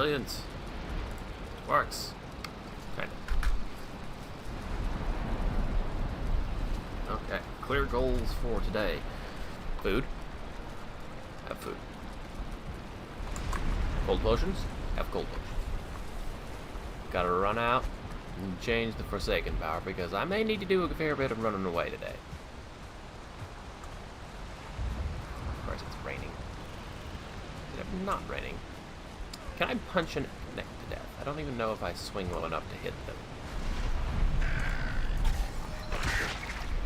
Brilliant. Works. Kind of. Okay. Clear goals for today. Food. Have food. Cold potions. Have cold potions. Gotta run out and change the Forsaken power because I may need to do a fair bit of running away today. Of course, it's raining. Is it not raining? Can I punch an neck to death? I don't even know if I swing well enough to hit them.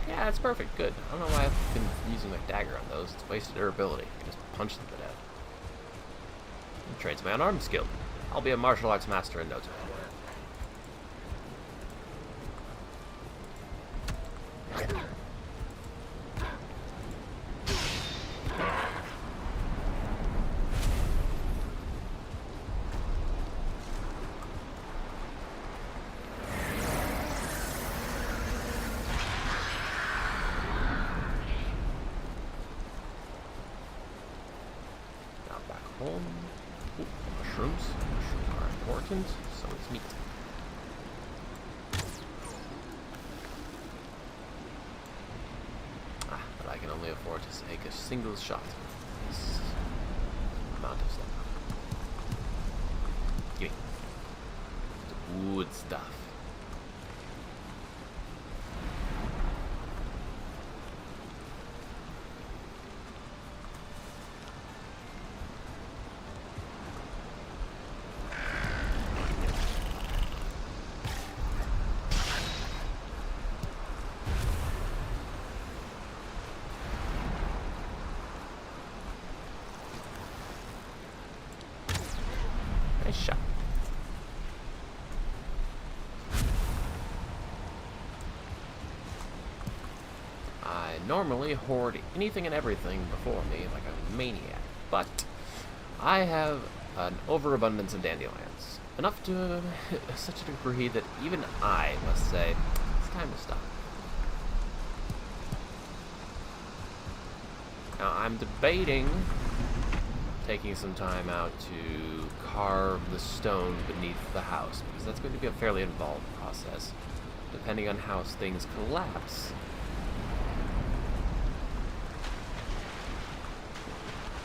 Yeah, that's perfect. Good. I don't know why I've been using my dagger on those. It's wasted durability. Just punch them to death. Trains my unarmed skill. I'll be a martial arts master in no time. Home. Ooh, mushrooms. Mushrooms are important, so is meat. But I can only afford to take a single shot. This amount of stuff. Gimme. The wood stuff. Nice shot. I normally hoard anything and everything before me like a maniac, but I have an overabundance of dandelions. Enough to such a degree that even I must say, it's time to stop. Now, I'm debating taking some time out to carve the stone beneath the house, because that's going to be a fairly involved process, depending on how things collapse.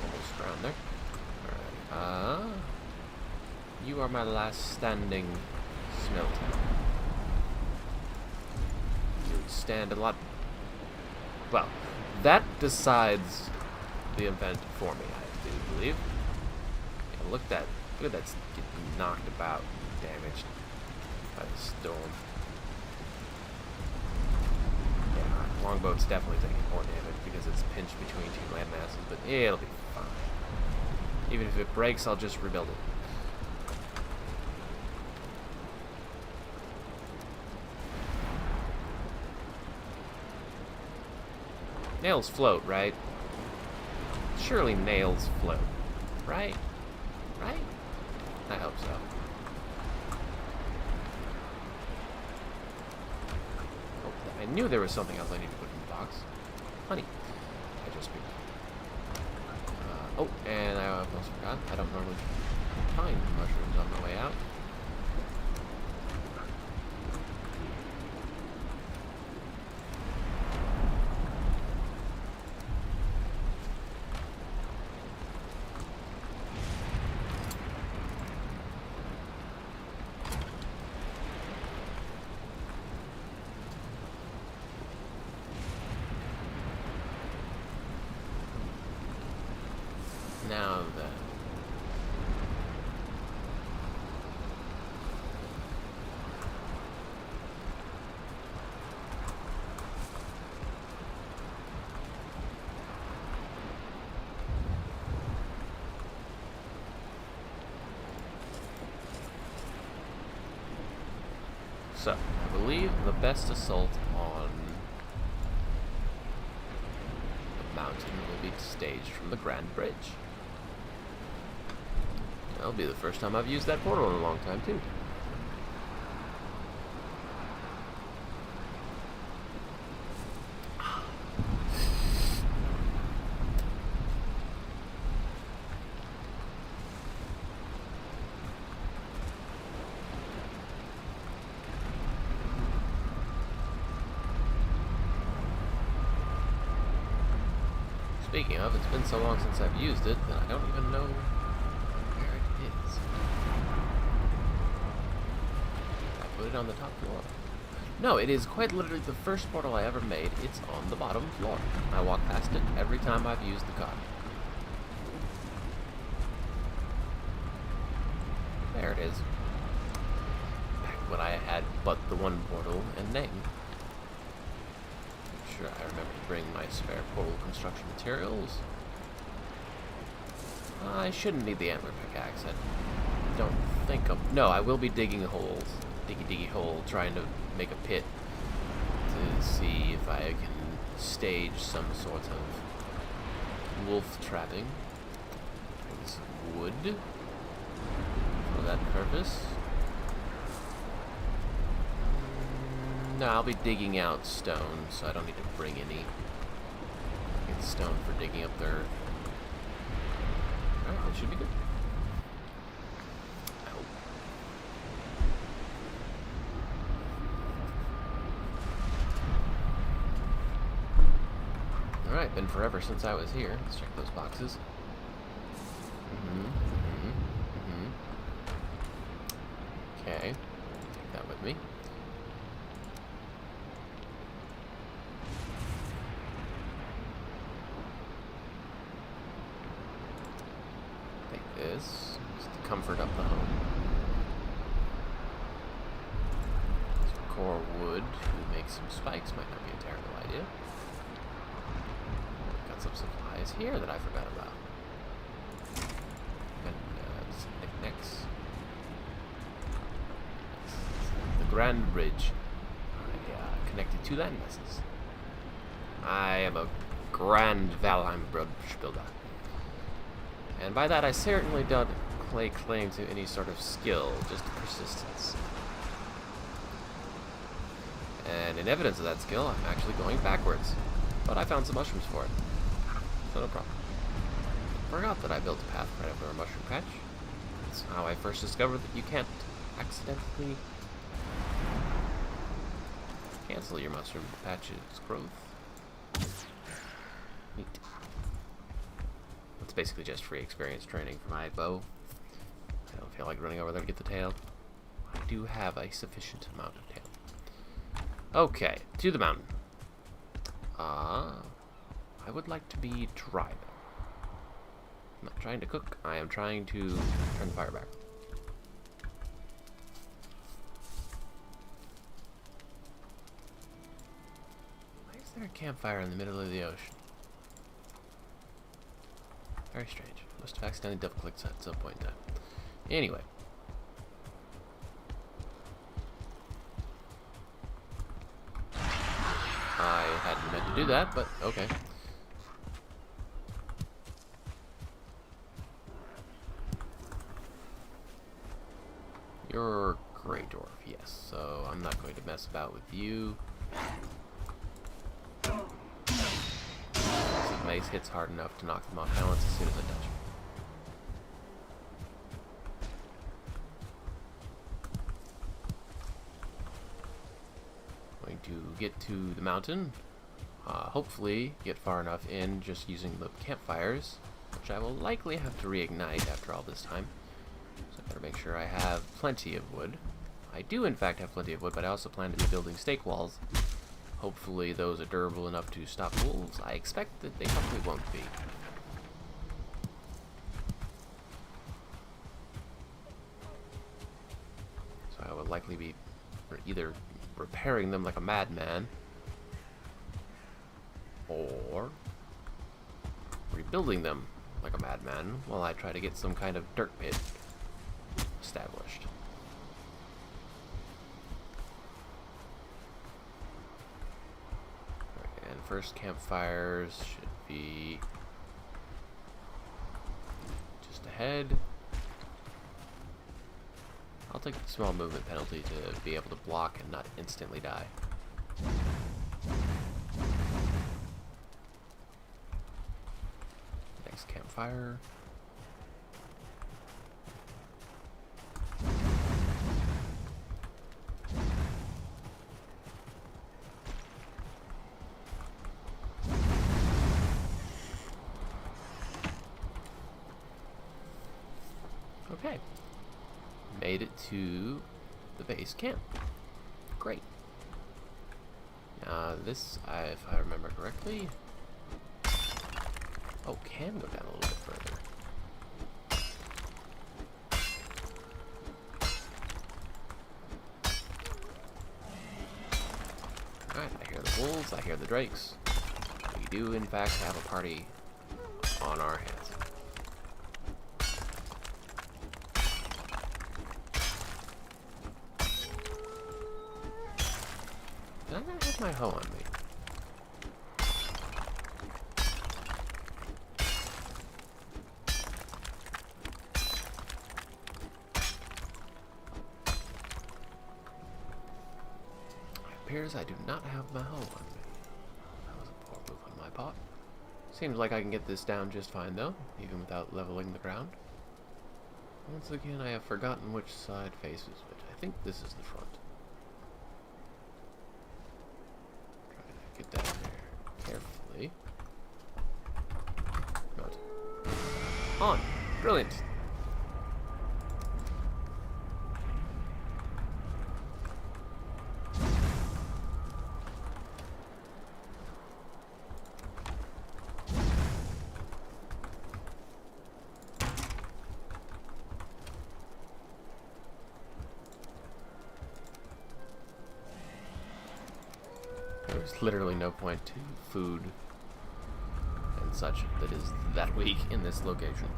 Almost around there. Alright, you are my last standing smelter. You stand a lot... Well, that decides the event for me, I do believe. Yeah, look at that getting knocked about, damaged by the storm. Yeah, longboat's definitely taking more damage because it's pinched between two land masses, but it'll be fine. Even if it breaks, I'll just rebuild it. Nails float, right? Surely nails float, right? Right? I hope so. Oh, I knew there was something else I needed to put in the box. Honey. I just picked. Oh, and I almost forgot. I don't normally find mushrooms on my way out. Now then. So, I believe the best assault on the mountain will be staged from the Grand Bridge. That'll be the first time I've used that portal in a long time, too. Speaking of, it's been so long since I've used it that I don't even know where it is. I put it on the top floor. No, it is quite literally the first portal I ever made. It's on the bottom floor. I walk past it every time I've used the car. There it is. Back when I had but the one portal and name. I'm sure I remember to bring my spare portal construction materials. I shouldn't need the antler pickaxe. I don't think I'm... No, I will be digging holes. Diggy hole, trying to make a pit to see if I can stage some sort of wolf trapping. Bring some wood for that purpose. No, I'll be digging out stone, so I don't need to bring any. Get stone for digging up the earth. Alright, that should be good. Alright, been forever since I was here. Let's check those boxes. Okay, take that with me. Take this. Just to comfort up the home. Some core wood to make some spikes might not be a terrible idea. Got some supplies here that I forgot about. And some knickknacks. The Grand Bridge. Connected to land masses. I am a grand Valheim bridge builder. And by that I certainly don't lay claim to any sort of skill, just persistence. And in evidence of that skill, I'm actually going backwards. But I found some mushrooms for it. So no problem. Forgot that I built a path right over a mushroom patch. That's how I first discovered that you can't accidentally cancel your mushroom patch's growth. Neat. It's basically just free experience training for my bow. I don't feel like running over there to get the tail. I do have a sufficient amount of tail. Okay, to the mountain. I would like to be dry though. I'm not trying to cook, I am trying to turn the fire back. Why is there a campfire in the middle of the ocean? Very strange. Must have accidentally double-clicked at some point in time. Anyway. I hadn't meant to do that, but okay. You're Grey Dwarf, yes, so I'm not going to mess about with you. This mace hits hard enough to knock them off balance as soon as I touch them. Going to get to the mountain. Hopefully get far enough in just using the campfires, which I will likely have to reignite after all this time. So I better make sure I have plenty of wood. I do in fact have plenty of wood, but I also plan to be building stake walls. Hopefully those are durable enough to stop wolves. I expect that they probably won't be. So I will likely be either repairing them like a madman, or rebuilding them like a madman while I try to get some kind of dirt pit established. And first campfires should be just ahead. I'll take the small movement penalty to be able to block and not instantly die. Next campfire. made it to the base camp. Great. This, if I remember correctly... Oh, can go down a little bit further. Alright, I hear the wolves, I hear the drakes. We do, in fact, have a party on our hands. Did I not have my hoe on me? It appears I do not have my hoe on me. That was a poor move on my part. Seems like I can get this down just fine though, even without leveling the ground. Once again, I have forgotten which side faces which. I think this is the front. Try to get down there carefully. Not. On! Brilliant! There's literally no point to food and such that is that weak in this location.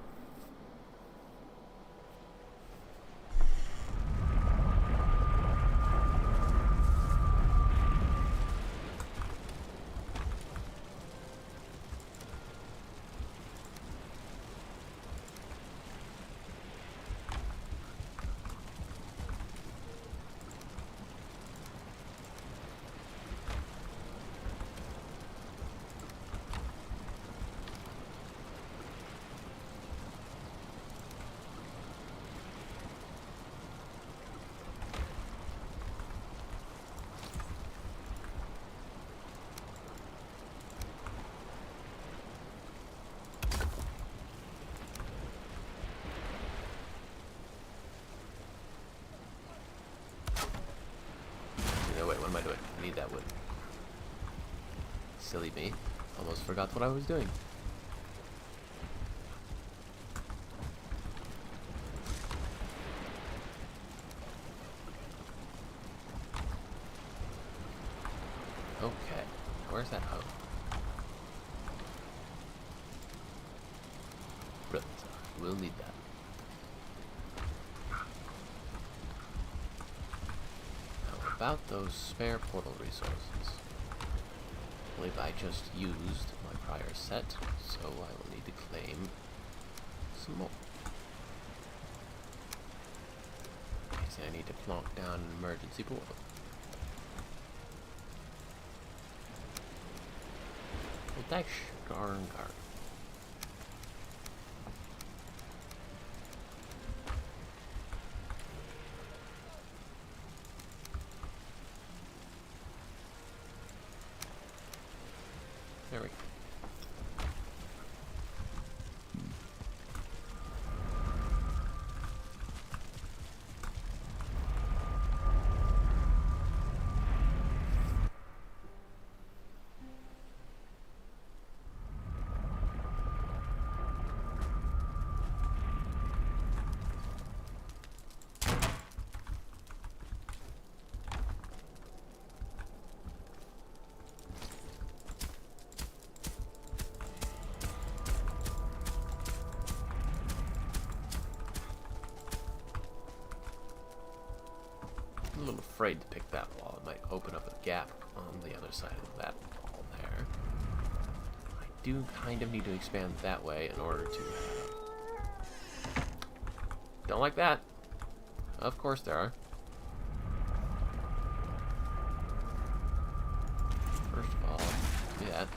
Wait, what am I doing? I need that wood. Silly me. Almost forgot what I was doing. Okay. Where's that hoe? Brilliant. We'll need that. About those spare portal resources. I believe I just used my prior set, so I will need to claim some more. So I need to plonk down an emergency portal. Well, that's darn guard. There we go. A little afraid to pick that wall. It might open up a gap on the other side of that wall there. I do kind of need to expand that way in order to have... Don't like that. Of course there are. First of all, do that.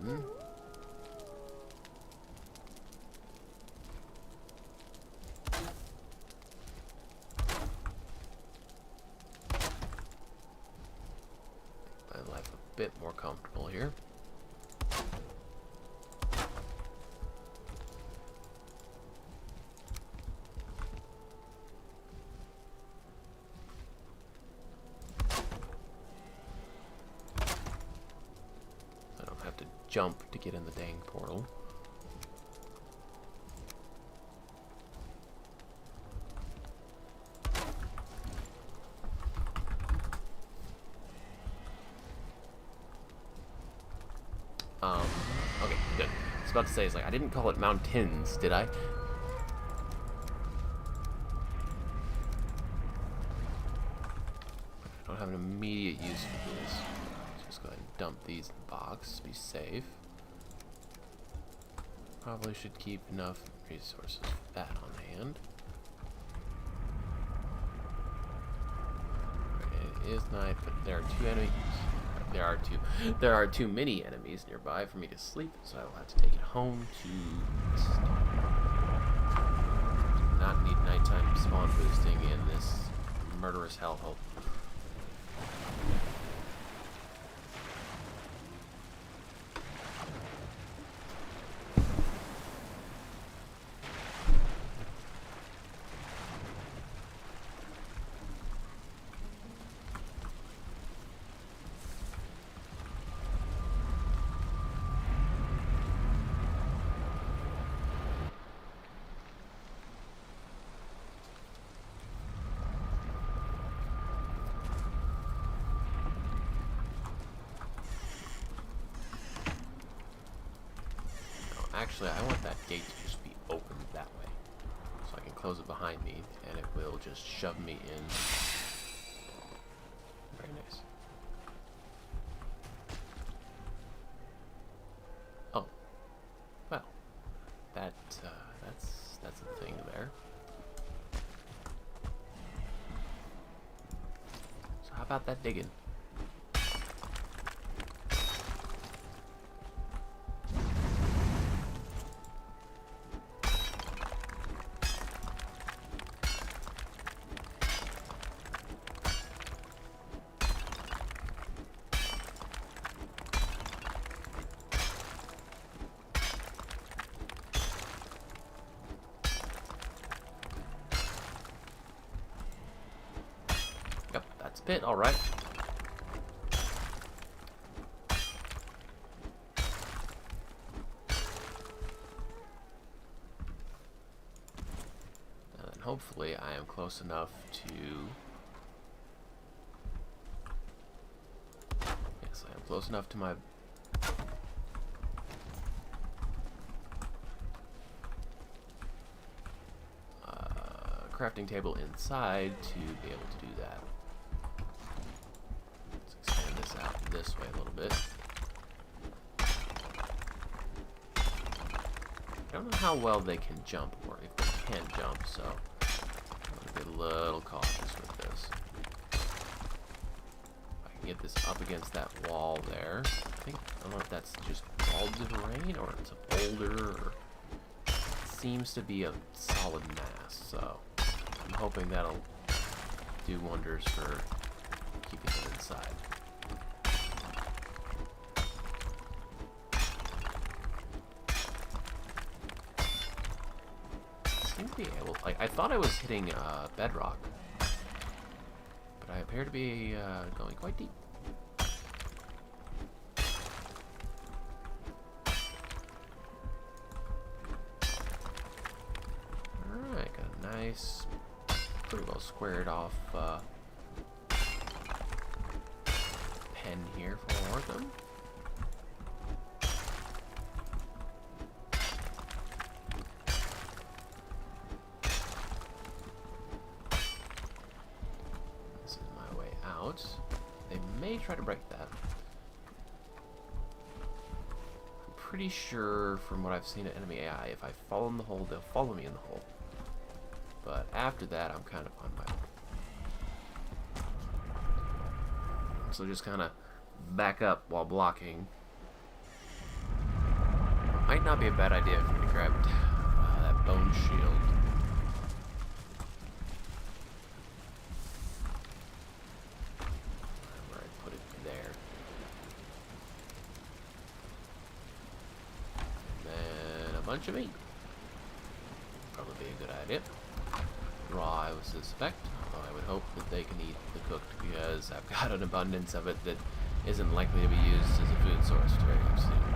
Then... life a bit more comfortable here. jump to get in the dang portal. Okay, good. I was about to say, it's like, I didn't call it mountains, did I? I don't have an immediate use for this. Let's just go ahead and dump these in the box, be safe. Probably should keep enough resources for that on hand. Right, it is night, but there are two enemies. There are too many enemies nearby for me to sleep, so I will have to take it home to rest. Do not need nighttime spawn boosting in this murderous hellhole. Actually, I want that gate to just be opened that way, so I can close it behind me, and it will just shove me in. Very nice. Oh, well, that's a thing there. So how about that digging? Pit, all right. And then hopefully I am close enough to... Yes, I am close enough to my... crafting table inside to be able to do that. Out this way a little bit. I don't know how well they can jump, or if they can jump, so I'm gonna be a little cautious with this. I can get this up against that wall there. I don't know if that's just wall terrain or it's a boulder, or it seems to be a solid mass, so I'm hoping that'll do wonders for keeping it inside. Seem to be able, like, I thought I was hitting bedrock, but I appear to be going quite deep. Alright, got a nice, pretty well squared off pen here for them. They may try to break that. I'm pretty sure from what I've seen at enemy AI, if I fall in the hole, they'll follow me in the hole. But after that, I'm kind of on my own. So just kind of back up while blocking. Might not be a bad idea for me to grab that bone shield. Bunch of meat. Probably be a good idea. Raw, I would suspect. Although I would hope that they can eat the cooked, because I've got an abundance of it that isn't likely to be used as a food source very soon.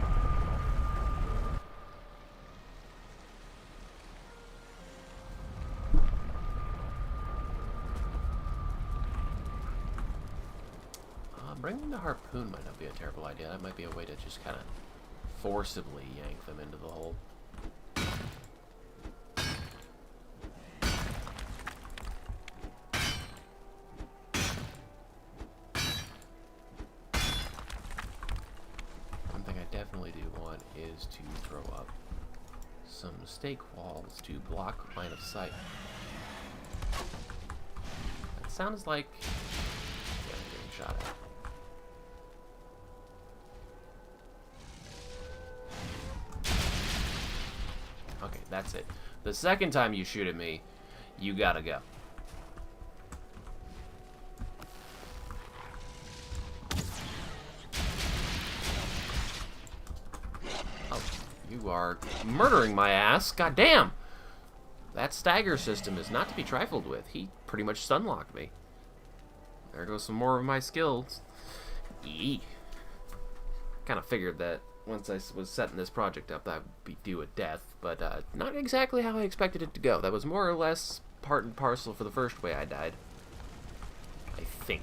bringing the harpoon might not be a terrible idea. That might be a way to just kind of forcibly yank them into the hole. One thing I definitely do want is to throw up some stake walls to block line of sight. That sounds like... yeah, I'm getting shot at. Okay, that's it. The second time you shoot at me, you gotta go. Oh, you are murdering my ass. God damn! That stagger system is not to be trifled with. He pretty much stunlocked me. There goes some more of my skills. Eee. Kind of figured that once I was setting this project up, I'd be due at death, but not exactly how I expected it to go. That was more or less part and parcel for the first way I died. I think.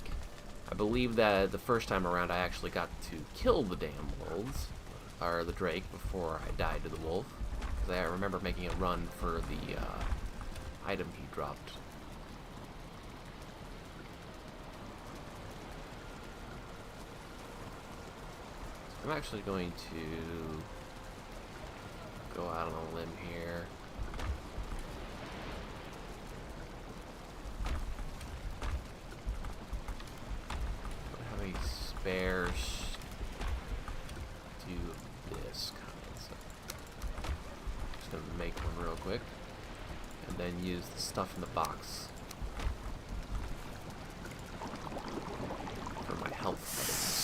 I believe that the first time around I actually got to kill the damn wolves, or the drake, before I died to the wolf. Because I remember making a run for the item he dropped. I'm actually going to go out on a limb here. Don't have any spares to do this kind of stuff. Just gonna make one real quick, and then use the stuff in the box for my health items.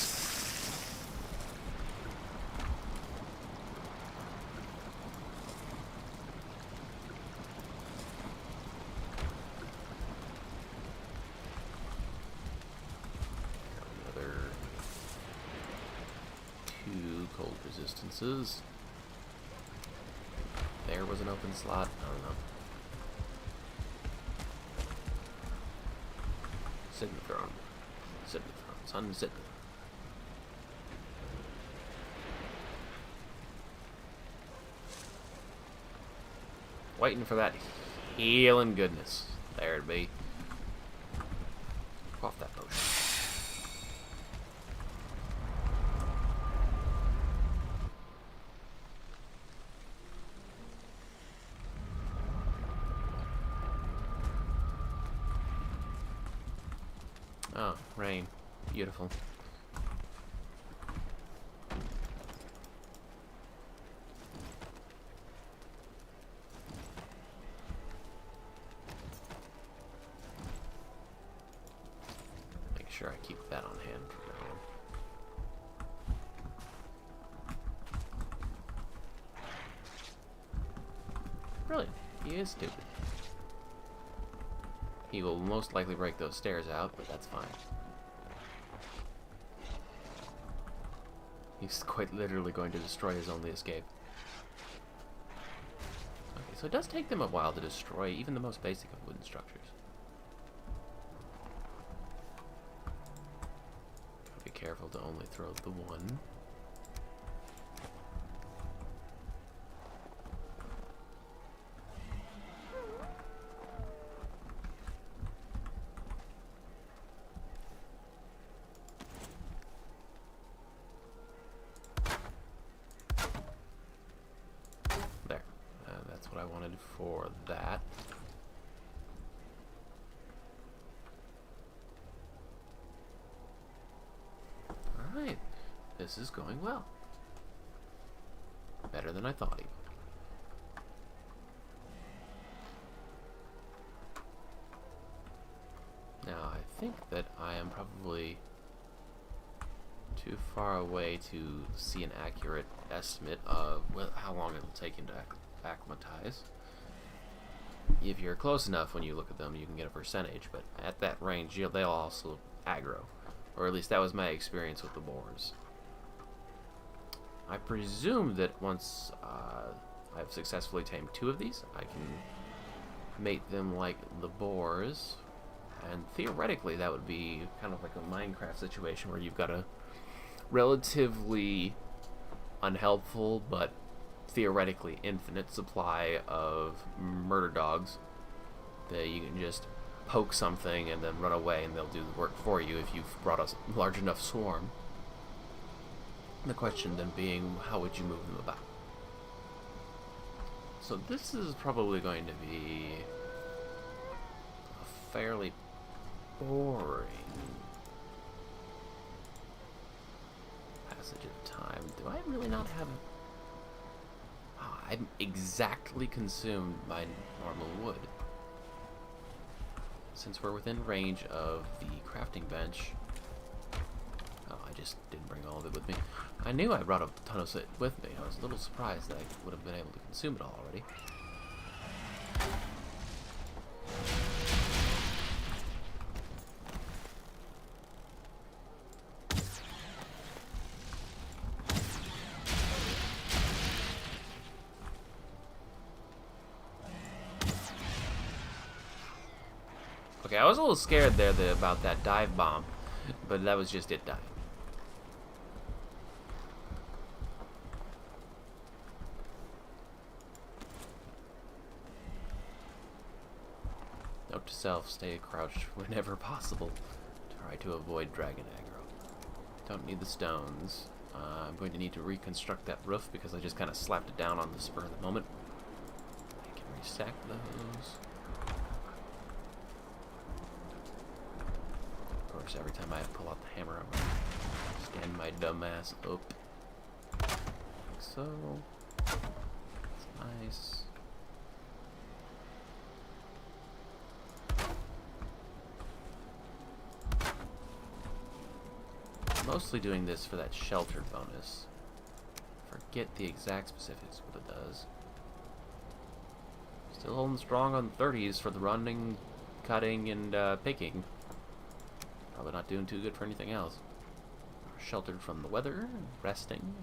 Cold resistances. There was an open slot. I don't know. Sit in the throne. Sit in the throne. Son, sit. Waiting for that healing goodness. There it be. Off that potion. Oh, rain. Beautiful. Make sure I keep that on hand for now. Brilliant. He is stupid. He will most likely break those stairs out, but that's fine. He's quite literally going to destroy his only escape. Okay, so it does take them a while to destroy even the most basic of wooden structures. Be careful to only throw the one. That's what I wanted for that. Alright, this is going well. Better than I thought even. Now, I think that I am probably too far away to see an accurate estimate of how long it'll take him to acclimatize. If you're close enough when you look at them, you can get a percentage, but at that range, they'll also aggro. Or at least that was my experience with the boars. I presume that once I've successfully tamed 2 of these, I can mate them like the boars And theoretically, that would be kind of like a Minecraft situation where you've got a relatively unhelpful but theoretically infinite supply of murder dogs that you can just poke something and then run away, and they'll do the work for you if you've brought a large enough swarm. The question then being, how would you move them about? So this is probably going to be a fairly boring passage of time. Do I really not have... I'm exactly consumed by normal wood. Since we're within range of the crafting bench... Oh, I just didn't bring all of it with me. I knew I brought a ton of it with me. I was a little surprised that I would have been able to consume it all already. Okay, I was a little scared there about that dive bomb, but that was just it dying. Note to self, stay crouched whenever possible. Try to avoid dragon aggro. Don't need the stones. I'm going to need to reconstruct that roof because I just kind of slapped it down on the spur of the moment. I can restack those. Of course, every time I pull out the hammer, I'm going to stand my dumb ass up. Like so. That's nice. Mostly doing this for that sheltered bonus. Forget the exact specifics of what it does. Still holding strong on 30s for the running, cutting, and picking. Probably not doing too good for anything else. Sheltered from the weather, resting.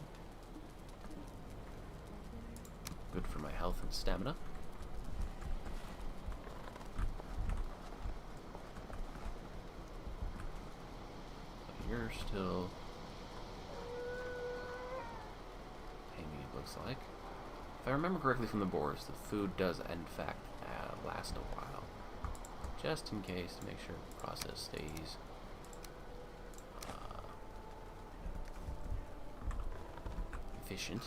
Good for my health and stamina. You're still hanging, it looks like. If I remember correctly from the boars, the food does in fact last a while. Just in case, to make sure the process stays efficient.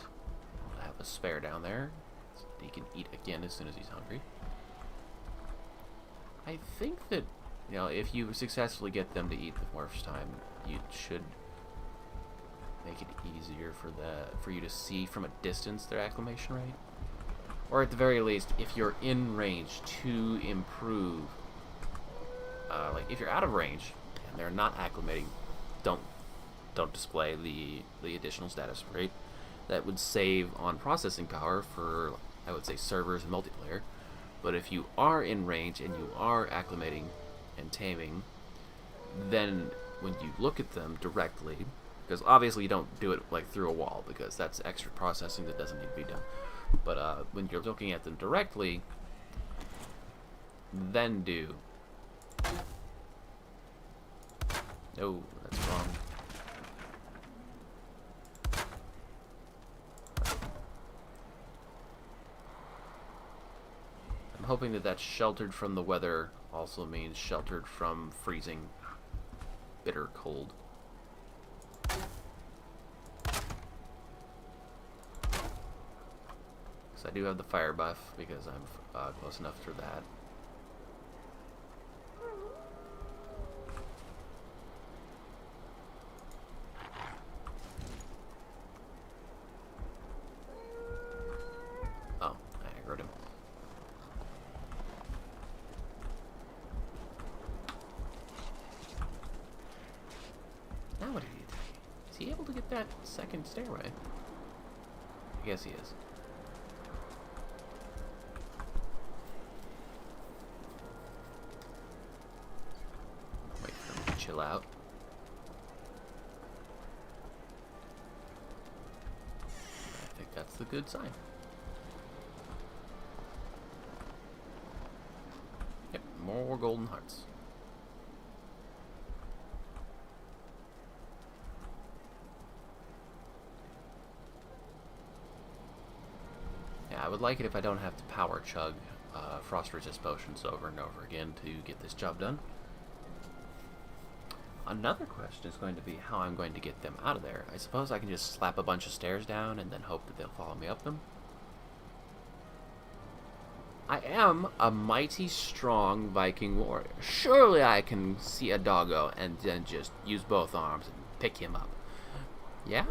I'll have a spare down there, so he can eat again as soon as he's hungry. I think that, you know, if you successfully get them to eat the first time, you should make it easier for you to see from a distance their acclimation rate. Or at the very least, if you're in range, to improve. Like if you're out of range and they're not acclimating, don't display the additional status rate. That would save on processing power for, I would say, servers and multiplayer. But if you are in range and you are acclimating and taming, then when you look at them directly, because obviously you don't do it like through a wall because that's extra processing that doesn't need to be done. But when you're looking at them directly, then do. No, that's wrong. I'm hoping that sheltered from the weather also means sheltered from freezing, bitter cold. So I do have the fire buff because I'm close enough for that. Oh, I aggroed him. Now what did he do? Is he able to get that second stairway? I guess he is. Wait for him to chill out. I think that's the good sign. Yep, more golden hearts. would like it if I don't have to power chug frost resist potions over and over again to get this job done. Another question is going to be how I'm going to get them out of there. I suppose I can just slap a bunch of stairs down and then hope that they'll follow me up them. I am a mighty strong Viking warrior. Surely I can see a doggo and then just use both arms and pick him up. Yeah?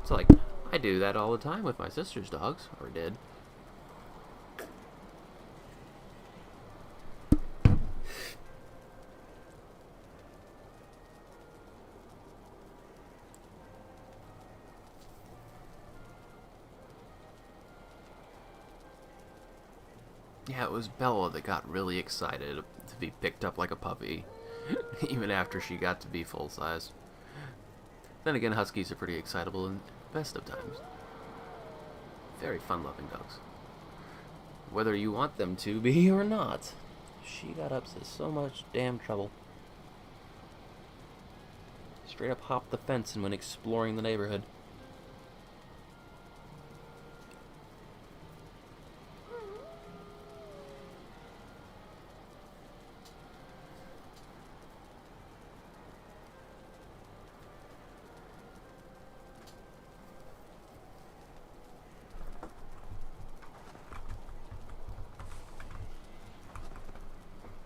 It's like, I do that all the time with my sister's dogs, or did. Yeah, it was Bella that got really excited to be picked up like a puppy, even after she got to be full size. Then again, huskies are pretty excitable in the best of times. Very fun-loving dogs. Whether you want them to be or not. She got up to so much damn trouble. Straight up hopped the fence and went exploring the neighborhood.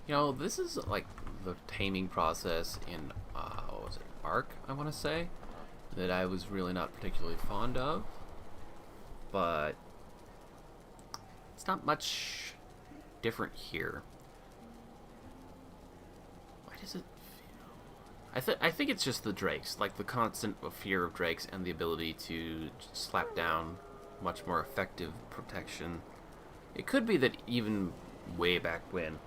You know, this is like the taming process in, what was it, Ark, I want to say, that I was really not particularly fond of, but it's not much different here. Why does it feel... I think it's just the drakes, like the constant fear of drakes and the ability to slap down much more effective protection. It could be that even way back when,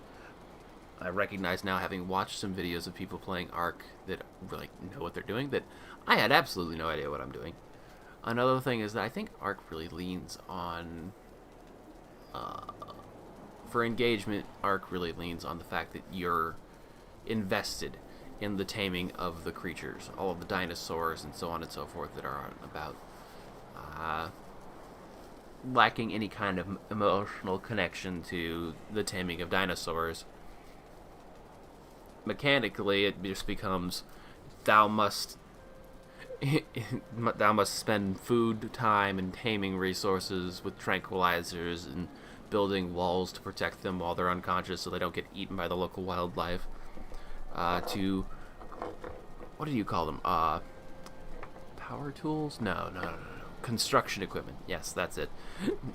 I recognize now, having watched some videos of people playing Ark that really know what they're doing, that I had absolutely no idea what I'm doing. Another thing is that I think Ark really leans on... for engagement, Ark really leans on the fact that you're invested in the taming of the creatures, all of the dinosaurs and so on and so forth that are about. Lacking any kind of emotional connection to the taming of dinosaurs. Mechanically, it just becomes thou must spend food, time, and taming resources with tranquilizers and building walls to protect them while they're unconscious so they don't get eaten by the local wildlife. To what do you call them? Power tools? No. Construction equipment. Yes, that's it.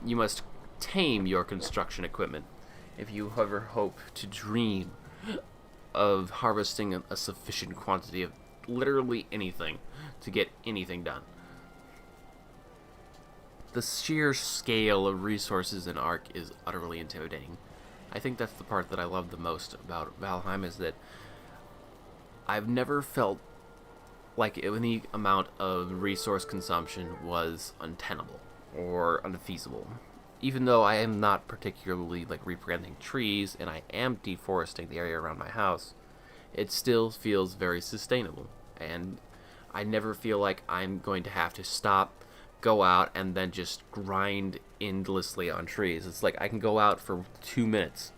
You must tame your construction equipment if you ever hope to dream of harvesting a sufficient quantity of literally anything to get anything done. The sheer scale of resources in Ark is utterly intimidating. I think that's the part that I love the most about Valheim, is that I've never felt like any amount of resource consumption was untenable or unfeasible. Even though I am not particularly like replanting trees and I am deforesting the area around my house, it still feels very sustainable. And I never feel like I'm going to have to stop, go out, and then just grind endlessly on trees. It's like I can go out for 2 minutes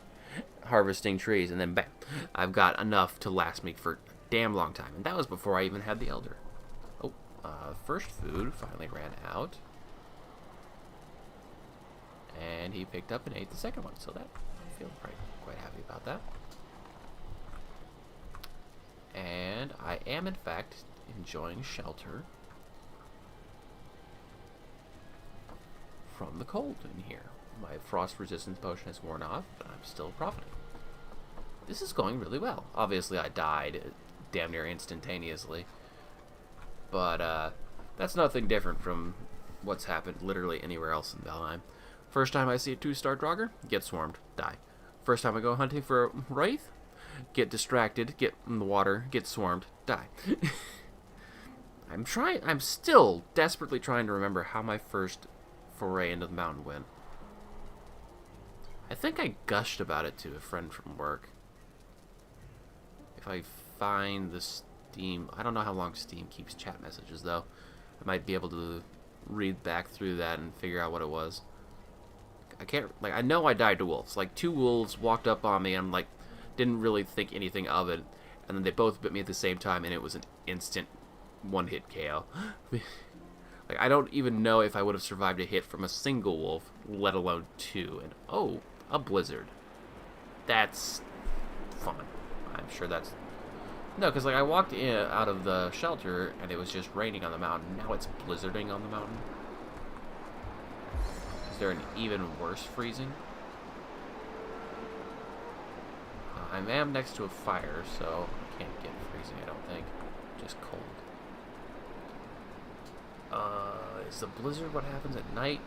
harvesting trees and then bam, I've got enough to last me for a damn long time. And that was before I even had the Elder. Oh, first food finally ran out. And he picked up and ate the second one, so that I feel quite happy about that. And I am in fact enjoying shelter from the cold in here. My frost resistance potion has worn off, but I'm still profiting. This is going really well. Obviously I died damn near instantaneously, but that's nothing different from what's happened literally anywhere else in Valheim. First time I see a 2-star draugr, get swarmed, die. First time I go hunting for a wraith, get distracted, get in the water, get swarmed, die. I'm still desperately trying to remember how my first foray into the mountain went. I think I gushed about it to a friend from work. If I find the Steam, I don't know how long Steam keeps chat messages though. I might be able to read back through that and figure out what it was. I can't, like, I know I died to wolves. Like, 2 wolves walked up on me, and I'm like, didn't really think anything of it, and then they both bit me at the same time, and it was an instant one-hit KO. Like, I don't even know if I would have survived a hit from a single wolf, let alone 2. And, oh, a blizzard. That's fun. I'm sure that's... No, because, like, I walked out of the shelter, and it was just raining on the mountain. Now it's blizzarding on the mountain. Is there an even worse freezing? I am next to a fire, so I can't get freezing, I don't think. Just cold. Is the blizzard what happens at night?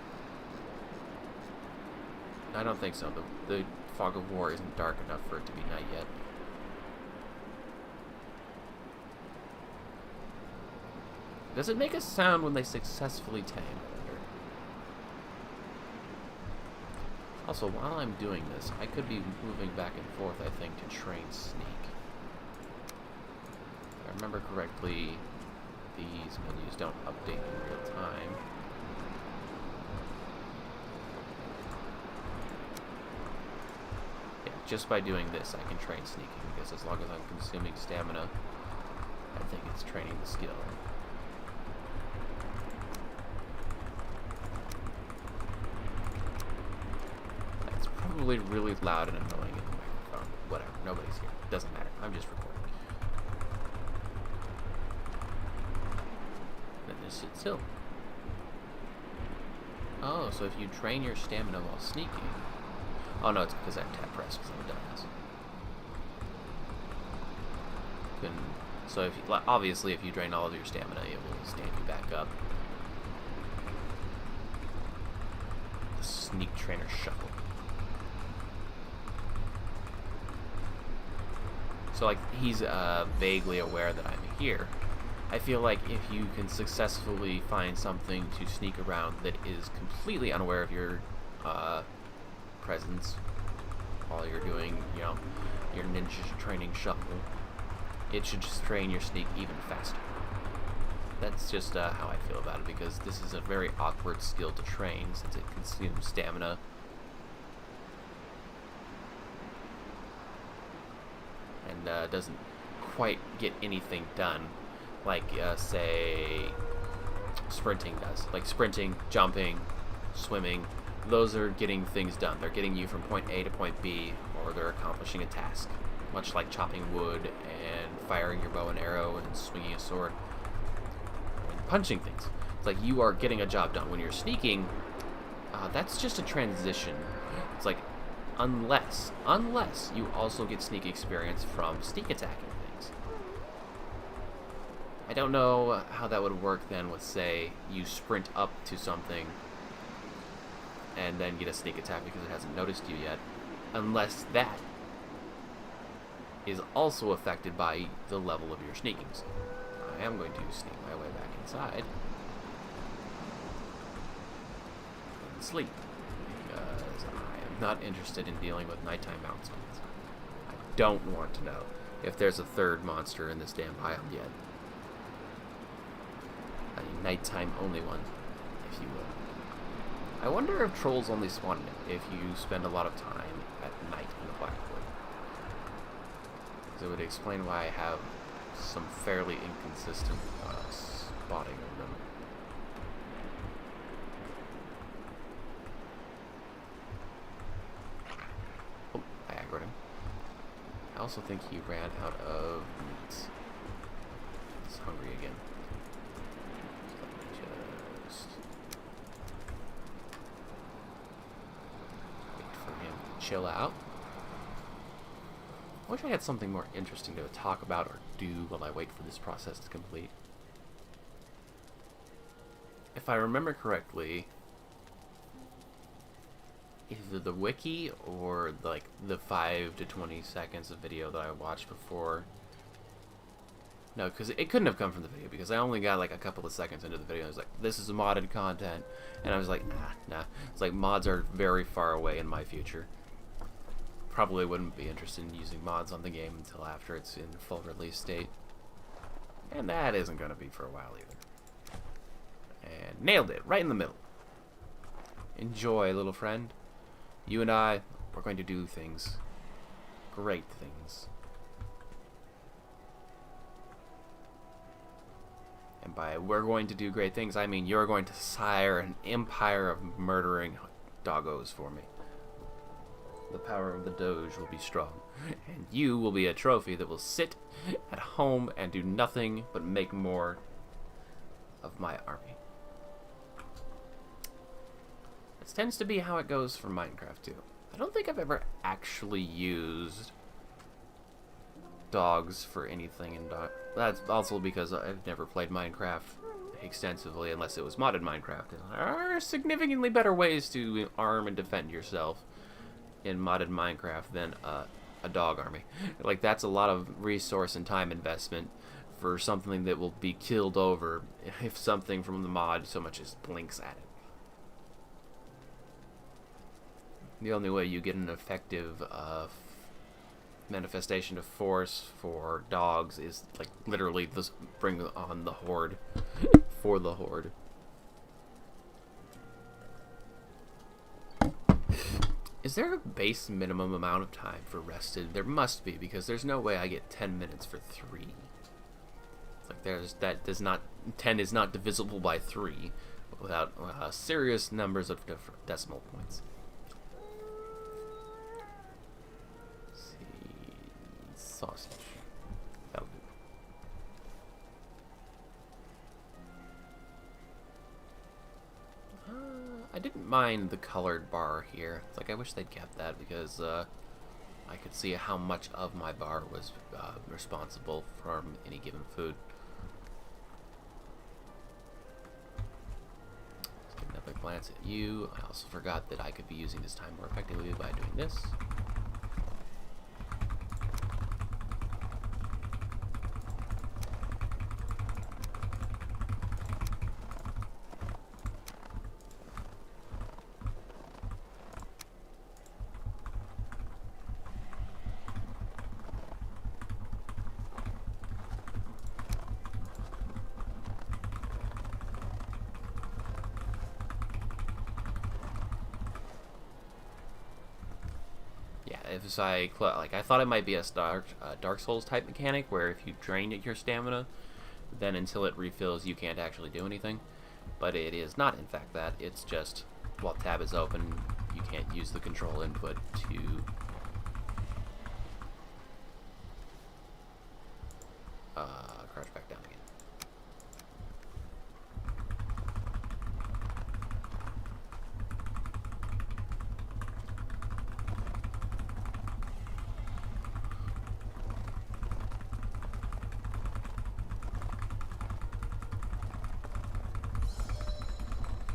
I don't think so. The fog of war isn't dark enough for it to be night yet. Does it make a sound when they successfully tame? Also, while I'm doing this, I could be moving back and forth, I think, to train sneak. If I remember correctly, these menus don't update in real time. Yeah, just by doing this, I can train sneaking, because as long as I'm consuming stamina, I think it's training the skill. That's probably really loud and annoying in the microphone. Whatever, nobody's here. Doesn't matter. I'm just recording. Then this sit still. Oh, so if you train your stamina while sneaking... Oh no, it's because I tap press because I'm a dumbass. So if you, obviously if you drain all of your stamina, it will stand you back up. The sneak trainer shuffle. So like he's vaguely aware that I'm here. I feel like if you can successfully find something to sneak around that is completely unaware of your presence while you're doing, you know, your ninja training shuffle, it should just train your sneak even faster. That's just how I feel about it, because this is a very awkward skill to train since it consumes stamina. And doesn't quite get anything done like, say, sprinting does. Like sprinting, jumping, swimming, those are getting things done. They're getting you from point A to point B, or they're accomplishing a task. Much like chopping wood and firing your bow and arrow and swinging a sword and punching things. It's like you are getting a job done. When you're sneaking, that's just a transition. It's like, unless you also get sneak experience from sneak attacking things. I don't know how that would work then with, say, you sprint up to something and then get a sneak attack because it hasn't noticed you yet, unless that is also affected by the level of your sneaking. So I am going to sneak my way back inside and sleep, because I am not interested in dealing with nighttime monsters. I don't want to know if there's a third monster in this damn biome yet. A nighttime only one, if you will. I wonder if trolls only spawn if you spend a lot of time at night in the Blackwood. Because it would explain why I have some fairly inconsistent spotting of them. Oh, I aggroed him. I also think he ran out of meat. He's hungry again. Chill out. I wish I had something more interesting to talk about or do while I wait for this process to complete. If I remember correctly, either the wiki or like the 5 to 20 seconds of video that I watched before. No, because it couldn't have come from the video, because I only got like a couple of seconds into the video. I was like, this is modded content. And I was like, nah. It's like mods are very far away in my future. Probably wouldn't be interested in using mods on the game until after it's in full release state. And that isn't going to be for a while either. And nailed it, right in the middle. Enjoy, little friend. You and I, we're going to do things. Great things. And by we're going to do great things, I mean you're going to sire an empire of murdering doggos for me. The power of the Doge will be strong, and you will be a trophy that will sit at home and do nothing but make more of my army. This tends to be how it goes for Minecraft too. I don't think I've ever actually used dogs for anything in that's also because I've never played Minecraft extensively unless it was modded Minecraft. There are significantly better ways to arm and defend yourself in modded Minecraft than a dog army. Like, that's a lot of resource and time investment for something that will be killed over if something from the mod so much as blinks at it. The only way you get an effective manifestation of force for dogs is, like, literally this bring on the horde for the horde. Is there a base minimum amount of time for rested? There must be, because there's no way I get 10 minutes for 3. It's like 10 is not divisible by 3 without serious numbers of decimal points. Let's see, sausage. That'll do. I didn't mind the colored bar here. It's like I wish they'd kept that because I could see how much of my bar was responsible from any given food. Let's get another glance at you. I also forgot that I could be using this time more effectively by doing this. If I thought it might be a Dark Souls type mechanic where if you drain your stamina, then until it refills you can't actually do anything. But it is not in fact that. It's just while tab is open you can't use the control input to crouch back down again.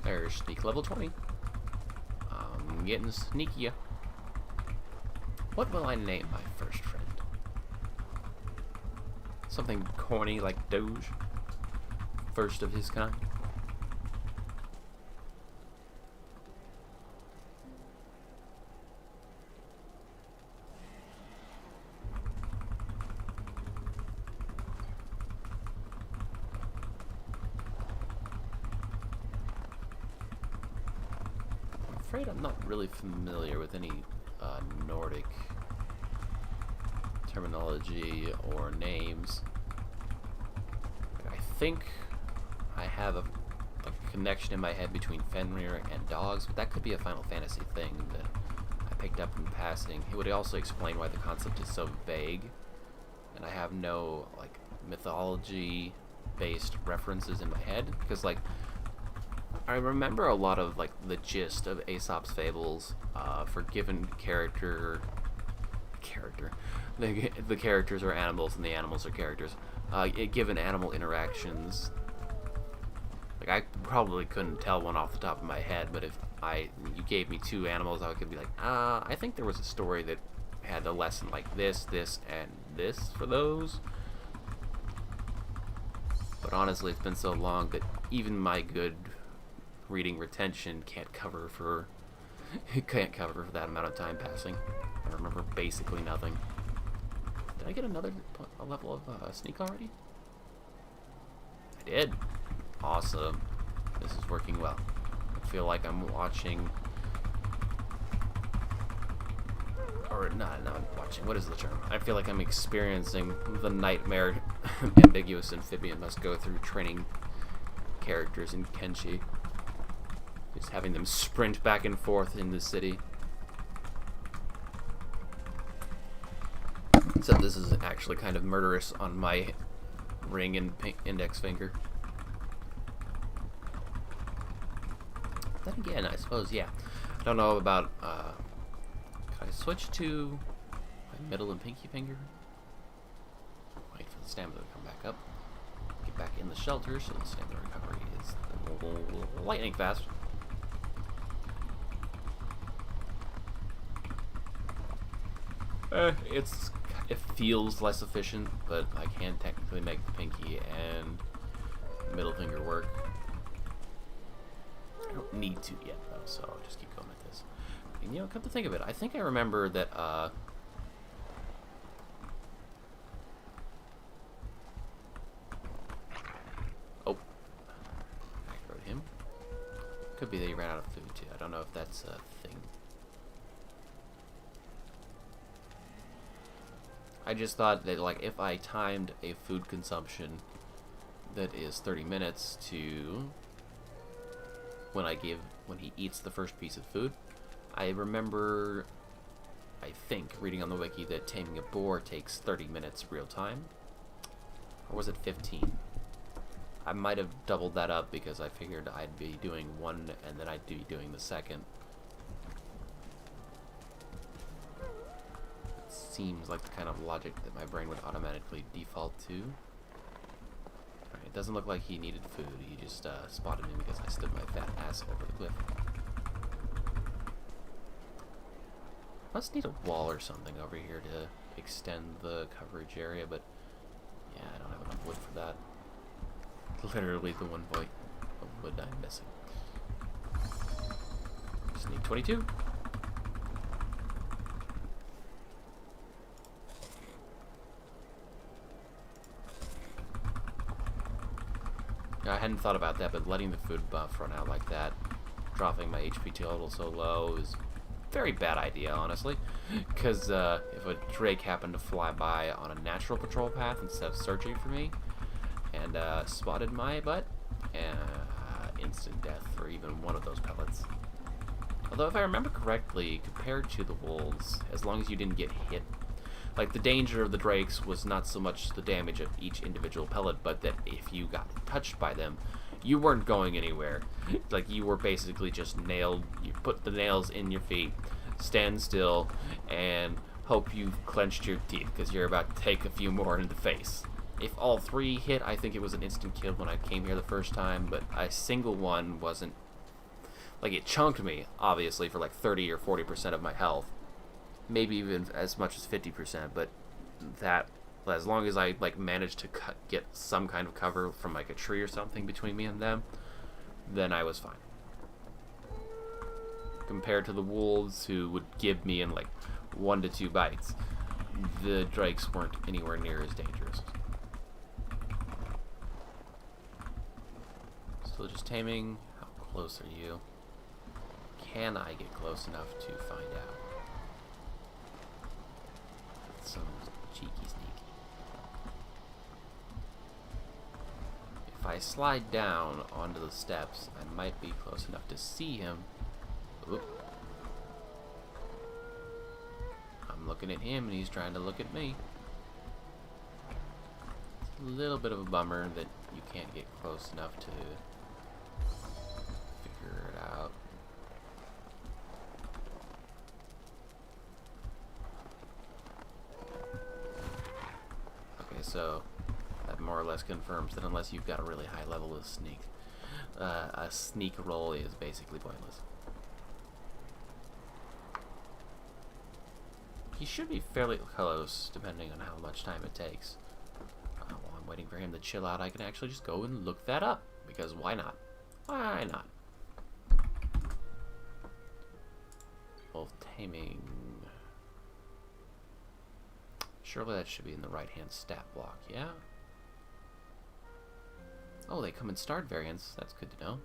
There's sneak level 20. I'm getting sneakier. What will I name my first friend? Something corny like Doge. First of his kind. I'm not really familiar with any Nordic terminology or names. I think I have a connection in my head between Fenrir and dogs, but that could be a Final Fantasy thing that I picked up in passing. It would also explain why the concept is so vague, and I have no like mythology-based references in my head, because like I remember a lot of like the gist of Aesop's fables for given the characters are animals and the animals are characters. Given animal interactions, like I probably couldn't tell one off the top of my head, but if you gave me 2 animals, I could be like, I think there was a story that had a lesson like this, and this for those. But honestly, it's been so long that even my good reading retention can't cover for that amount of time passing. I remember basically nothing. Did I get another level of sneak already? I did. Awesome. This is working well. I feel like I'm watching or not watching, what is the term? I feel like I'm experiencing the nightmare ambiguous amphibian must go through training characters in Kenshi. Just having them sprint back and forth in the city. Except this is actually kind of murderous on my ring and index finger. Then again, I suppose, yeah. I don't know about, can I switch to my middle and pinky finger? Wait for the stamina to come back up. Get back in the shelter so the stamina recovery is lightning fast. It feels less efficient, but I can technically make the pinky and middle finger work. I don't need to yet, though, so I'll just keep going with this. And, you know, come to think of it, I think I remember that, oh. Aggroed him. Could be that he ran out of food, too. I don't know if that's a thing. I just thought that, like, if I timed a food consumption that is 30 minutes to when he eats the first piece of food, I remember, I think, reading on the wiki that taming a boar takes 30 minutes real time. Or was it 15? I might have doubled that up because I figured I'd be doing one and then I'd be doing the second. Seems like the kind of logic that my brain would automatically default to. Alright, it doesn't look like he needed food. He just spotted me because I stood my fat ass over the cliff. Must need a wall or something over here to extend the coverage area, but yeah, I don't have enough wood for that. Literally the one point of wood I'm missing. Just need 22. I hadn't thought about that, but letting the food buff run out like that, dropping my HP total so low, is a very bad idea, honestly. Because if a drake happened to fly by on a natural patrol path instead of searching for me, and spotted my butt, instant death for even one of those pellets. Although, if I remember correctly, compared to the wolves, as long as you didn't get hit, like, the danger of the drakes was not so much the damage of each individual pellet, but that if you got touched by them, you weren't going anywhere. Like, you were basically just nailed. You put the nails in your feet, stand still, and hope you've clenched your teeth, because you're about to take a few more in the face. If all three hit, I think it was an instant kill when I came here the first time, but a single one wasn't. Like, it chunked me, obviously, for like 30 or 40% of my health. Maybe even as much as 50%, but that, as long as I like managed to get some kind of cover from like a tree or something between me and them, then I was fine. Compared to the wolves, who would give me in like 1 to 2 bites, the drakes weren't anywhere near as dangerous. Still just taming. How close are you? Can I get close enough to find out? Some cheeky sneaky. If I slide down onto the steps, I might be close enough to see him. Oop. I'm looking at him and he's trying to look at me. It's a little bit of a bummer that you can't get close enough to figure it out. So that more or less confirms that unless you've got a really high level of sneak, a sneak roll is basically pointless. He should be fairly close, depending on how much time it takes. While I'm waiting for him to chill out, I can actually just go and look that up, because why not? Why not? Wolf taming. Surely that should be in the right-hand stat block, yeah? Oh, they come in starred variants. That's good to know.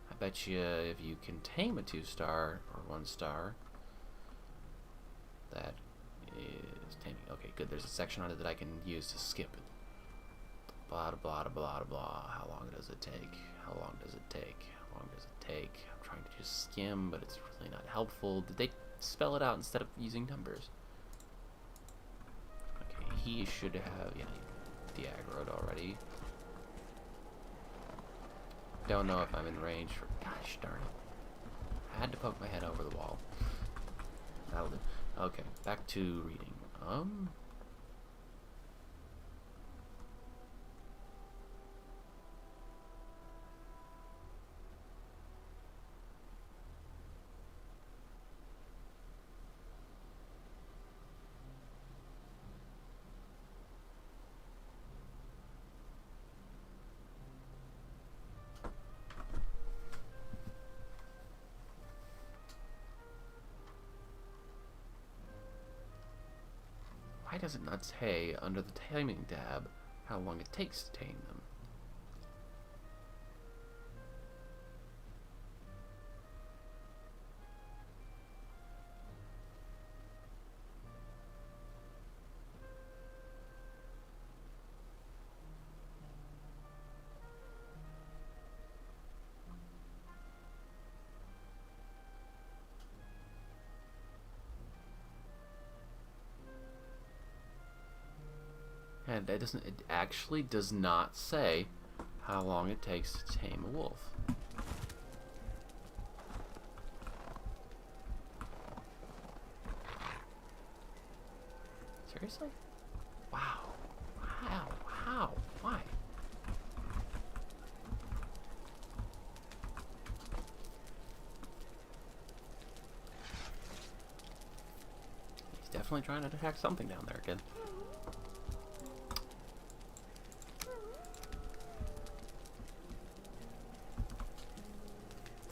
I bet you if you can tame a 2-star or 1-star, section on it that I can use to skip it. Blah, blah, blah, blah. How long does it take? How long does it take? How long does it take? I'm trying to just skim, but it's really not helpful. Did they spell it out instead of using numbers? Okay, he should have, yeah, de-aggroed already. Don't know if I'm in range for, gosh darn it. I had to poke my head over the wall. That'll do. Okay, back to reading. Why does it not say under the taming tab how long it takes to tame them? And that doesn't, it actually does not say how long it takes to tame a wolf. Seriously? Wow. How? How? Why? He's definitely trying to attack something down there again.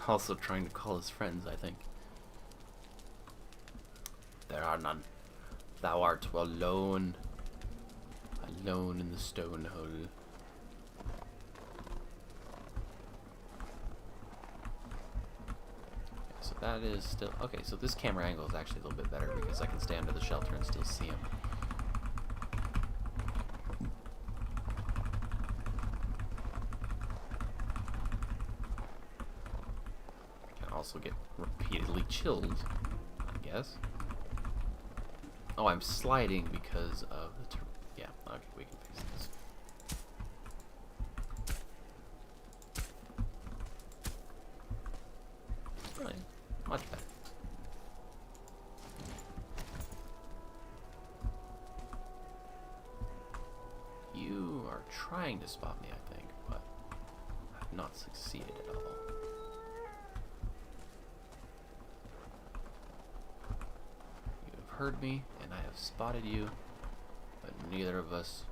Also trying to call his friends, I think. There are none. Thou art alone. Alone in the stone hole. Okay, so that is still... Okay, so this camera angle is actually a little bit better because I can stay under the shelter and still see him. Also get repeatedly chilled, I guess. Oh, I'm sliding because of the yeah, okay, we can fix this. Right, much better. You are trying to spot me, I think, but I've not succeeded at all. Heard me, and I have spotted you, but neither of us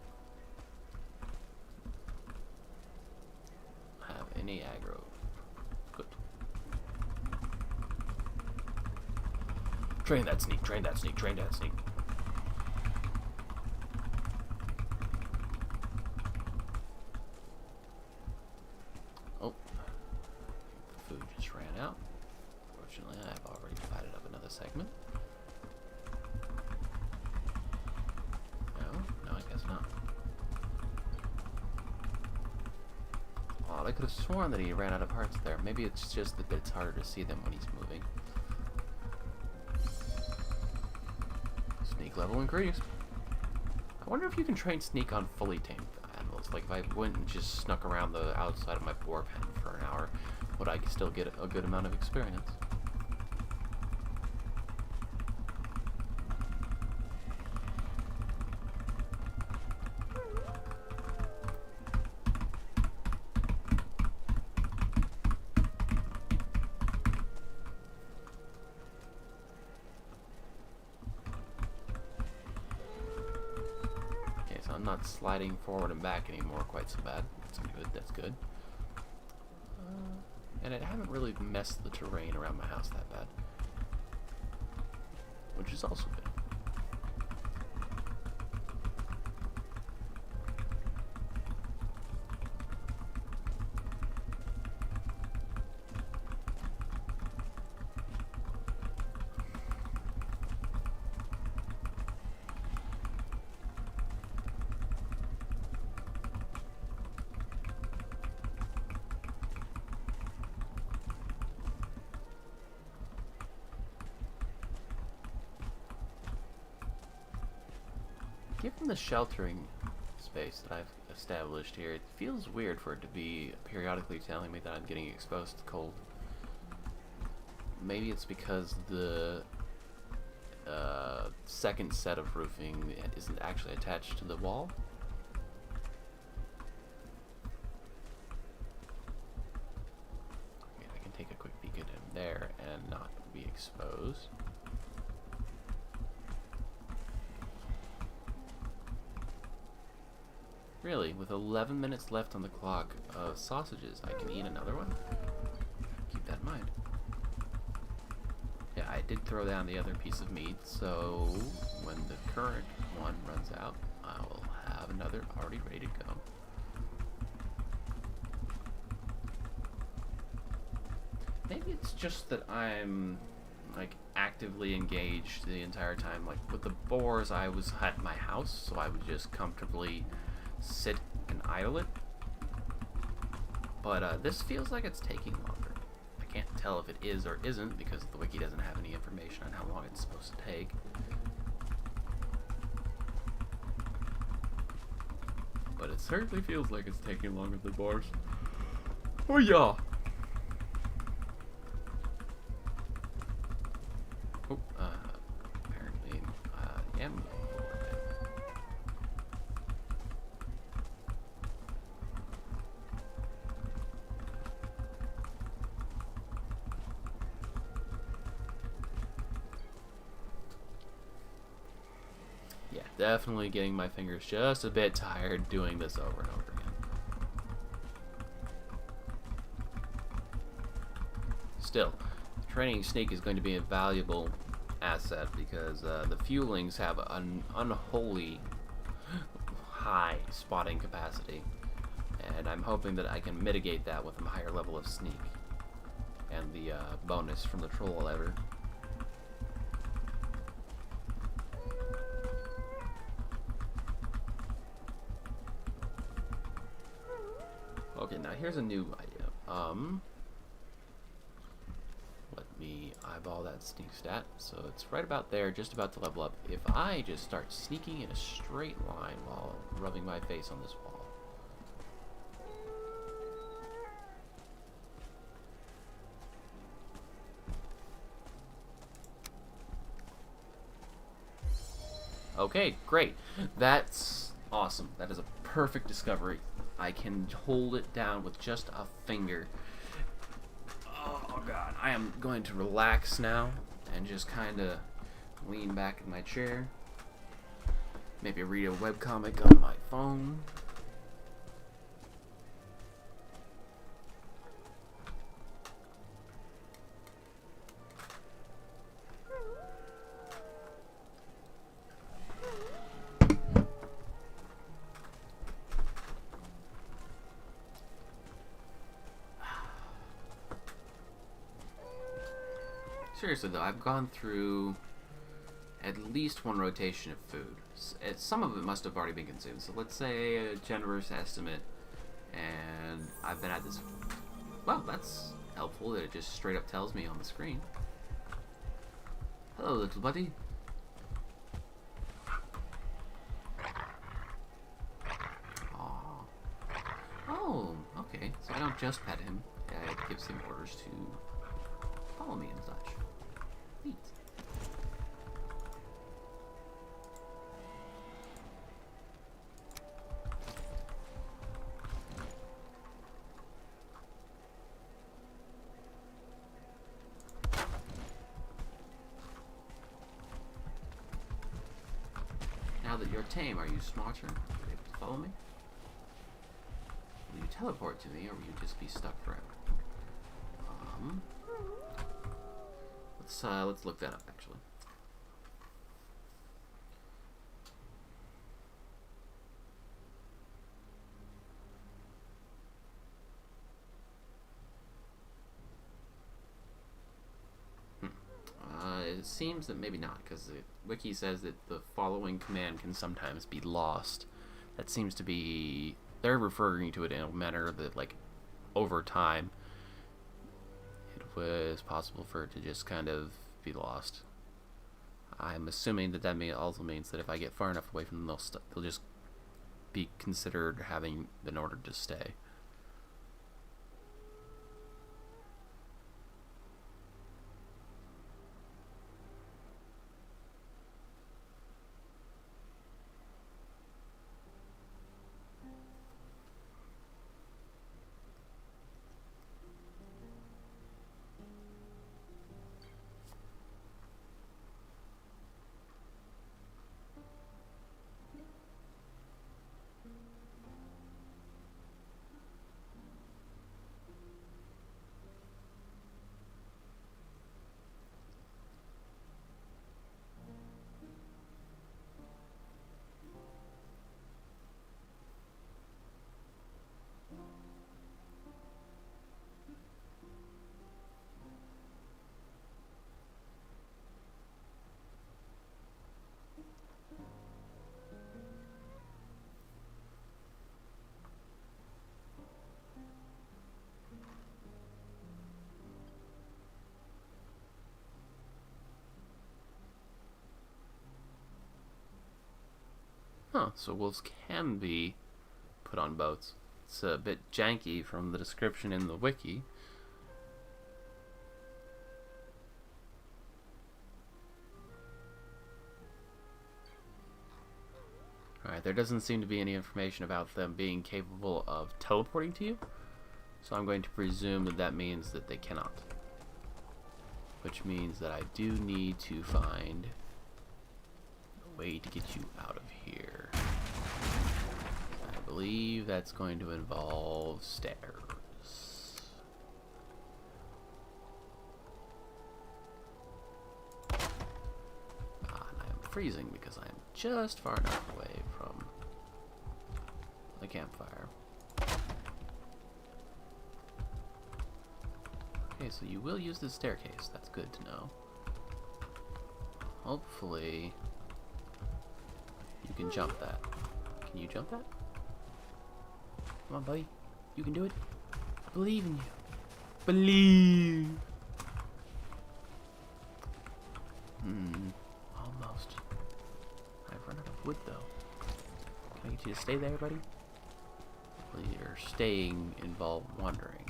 have any aggro. Good. Train that sneak, train that sneak, train that sneak. Oh, the food just ran out. Fortunately, I've already divided up another segment. Not. Oh, I could have sworn that he ran out of hearts there. Maybe it's just that it's harder to see them when he's moving. Sneak level increased. I wonder if you can train sneak on fully tamed animals. Like if I went and just snuck around the outside of my boar pen for an hour, would I still get a good amount of experience? I'm not sliding forward and back anymore quite so bad. That's good, that's good. And I haven't really messed the terrain around my house that bad. Which is also good. Given the sheltering space that I've established here, it feels weird for it to be periodically telling me that I'm getting exposed to cold. Maybe it's because the second set of roofing isn't actually attached to the wall. I mean, I can take a quick peek at him there and not be exposed. Really, with 11 minutes left on the clock of sausages, I can eat another one? Keep that in mind. Yeah, I did throw down the other piece of meat, so when the current one runs out, I will have another already ready to go. Maybe it's just that I'm like actively engaged the entire time. Like with the boars, I was at my house, so I would just comfortably sit and idle it. But this feels like it's taking longer. I can't tell if it is or isn't because the wiki doesn't have any information on how long it's supposed to take. But it certainly feels like it's taking longer than boars. Oh yeah! Oh, apparently I am moving forward then. Yeah, definitely getting my fingers just a bit tired doing this over and over again. Still, training sneak is going to be a valuable asset because the fuelings have an unholy high spotting capacity, and I'm hoping that I can mitigate that with a higher level of sneak and the bonus from the troll lever. Okay, now here's a new idea. Let me eyeball that sneak stat. So it's right about there, just about to level up. If I just start sneaking in a straight line while rubbing my face on this wall. Okay, great. That's awesome. That is a perfect discovery. I can hold it down with just a finger. Oh god, I am going to relax now and just kind of lean back in my chair. Maybe read a webcomic on my phone. Seriously though, I've gone through at least one rotation of food. Some of it must have already been consumed. So let's say a generous estimate, and I've been at this. Well, that's helpful that it just straight up tells me on the screen. Hello, little buddy. Aww. Oh, okay. So I don't just pet him. It gives him orders to follow me and such. Neat. Now that you're tame, are you smarter? Are you able to follow me? Will you teleport to me, or will you just be stuck forever? Let's look that up, actually. It seems that maybe not, because the wiki says that the following command can sometimes be lost. That seems to be... They're referring to it in a manner that, like, over time, it was possible for it to just kind of be lost. I'm I'm assuming that also means that if I get far enough away from them, they'll just be considered having been ordered to stay. Huh, so wolves can be put on boats. It's a bit janky from the description in the wiki. Alright, there doesn't seem to be any information about them being capable of teleporting to you, so I'm going to presume that that means that they cannot. Which means that I do need to find a way to get you out of here. I believe that's going to involve stairs. And I am freezing because I am just far enough away from the campfire. Okay, so you will use the staircase. That's good to know. Hopefully you can jump that. Can you jump that? Come on, buddy. You can do it. I believe in you. Believe. Almost. I've run out of wood, though. Can I get you to stay there, buddy? Well, your staying involved wandering.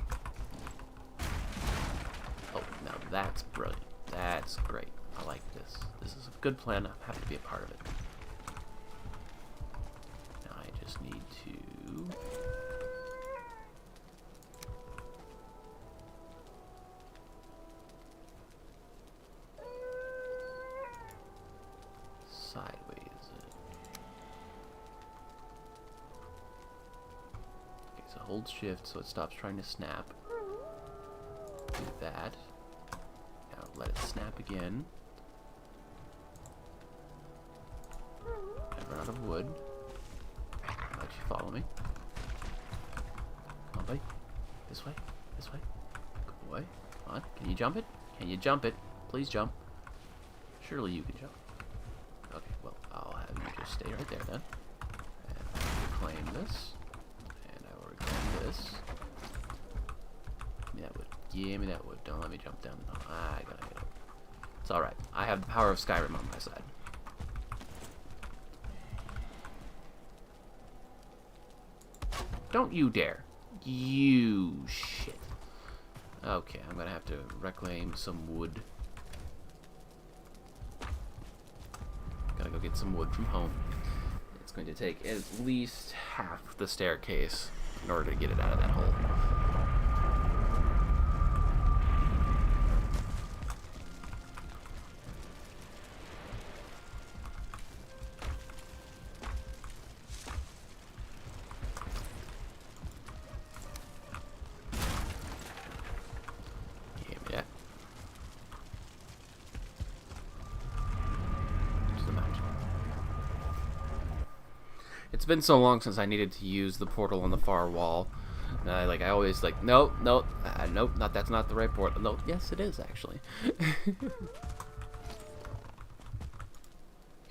Oh, now that's brilliant. That's great. I like this. This is a good plan. I'm happy to be a part of it. Now I just need to... sideways it. Okay, so hold shift so it stops trying to snap. Do that. Now let it snap again. I run out of wood. I'll let you follow me. Come on, buddy. This way. This way. Go away. Come on. Can you jump it? Can you jump it? Please jump. Surely you can jump. Okay, well, I'll have you just stay right there then. And I will reclaim this. And I will reclaim this. Give me that wood. Give me that wood. Don't let me jump down. No, I gotta get it. It's alright. I have the power of Skyrim on my side. Don't you dare. You shit. Okay, I'm gonna have to reclaim some wood. Gotta go get some wood from home. It's going to take at least half the staircase in order to get it out of that hole. It's been so long since I needed to use the portal on the far wall. I always nope, nope, nope, that's not the right portal. No, yes, it is actually. Okay,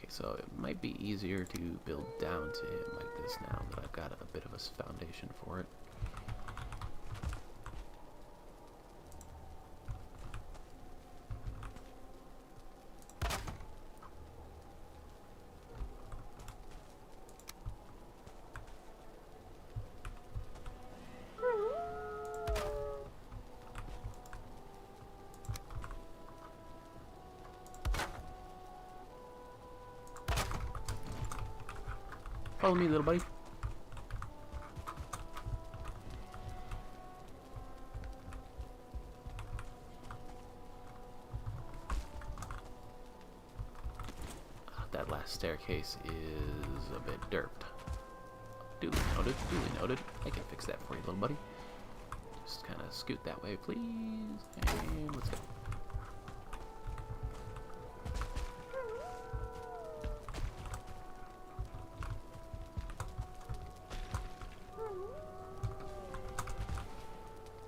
so it might be easier to build down to him like this now that I've got a bit of a foundation for it. Follow me, little buddy. That last staircase is a bit derped. Duly noted, duly noted. I can fix that for you, little buddy. Just kind of scoot that way, please. And let's go.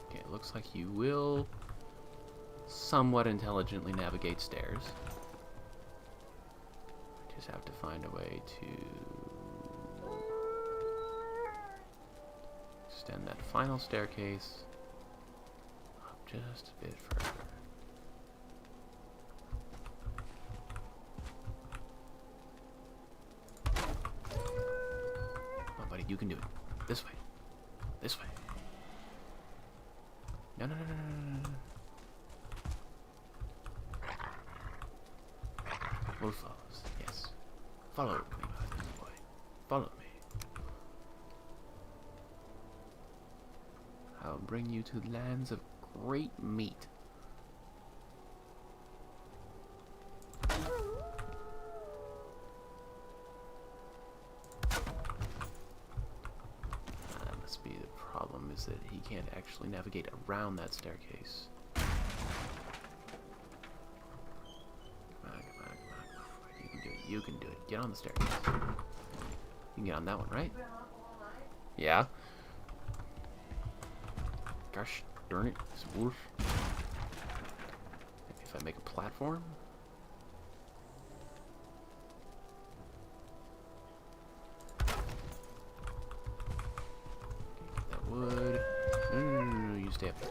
Okay, it looks like you will somewhat intelligently navigate stairs. Just have to find a way to extend that final staircase up just a bit further. Come on, buddy, you can do it. This way. This way. No, no, no, no, no, no. Wolf follows, yes. Follow me, my little boy. Follow me. I'll bring you to lands of great meat. That must be the problem, is that he can't actually navigate around that staircase. You can do it. Get on the staircase. You can get on that one, right? Yeah. Gosh darn it, it's worse. Maybe if I make a platform? That would... No, you stay up there.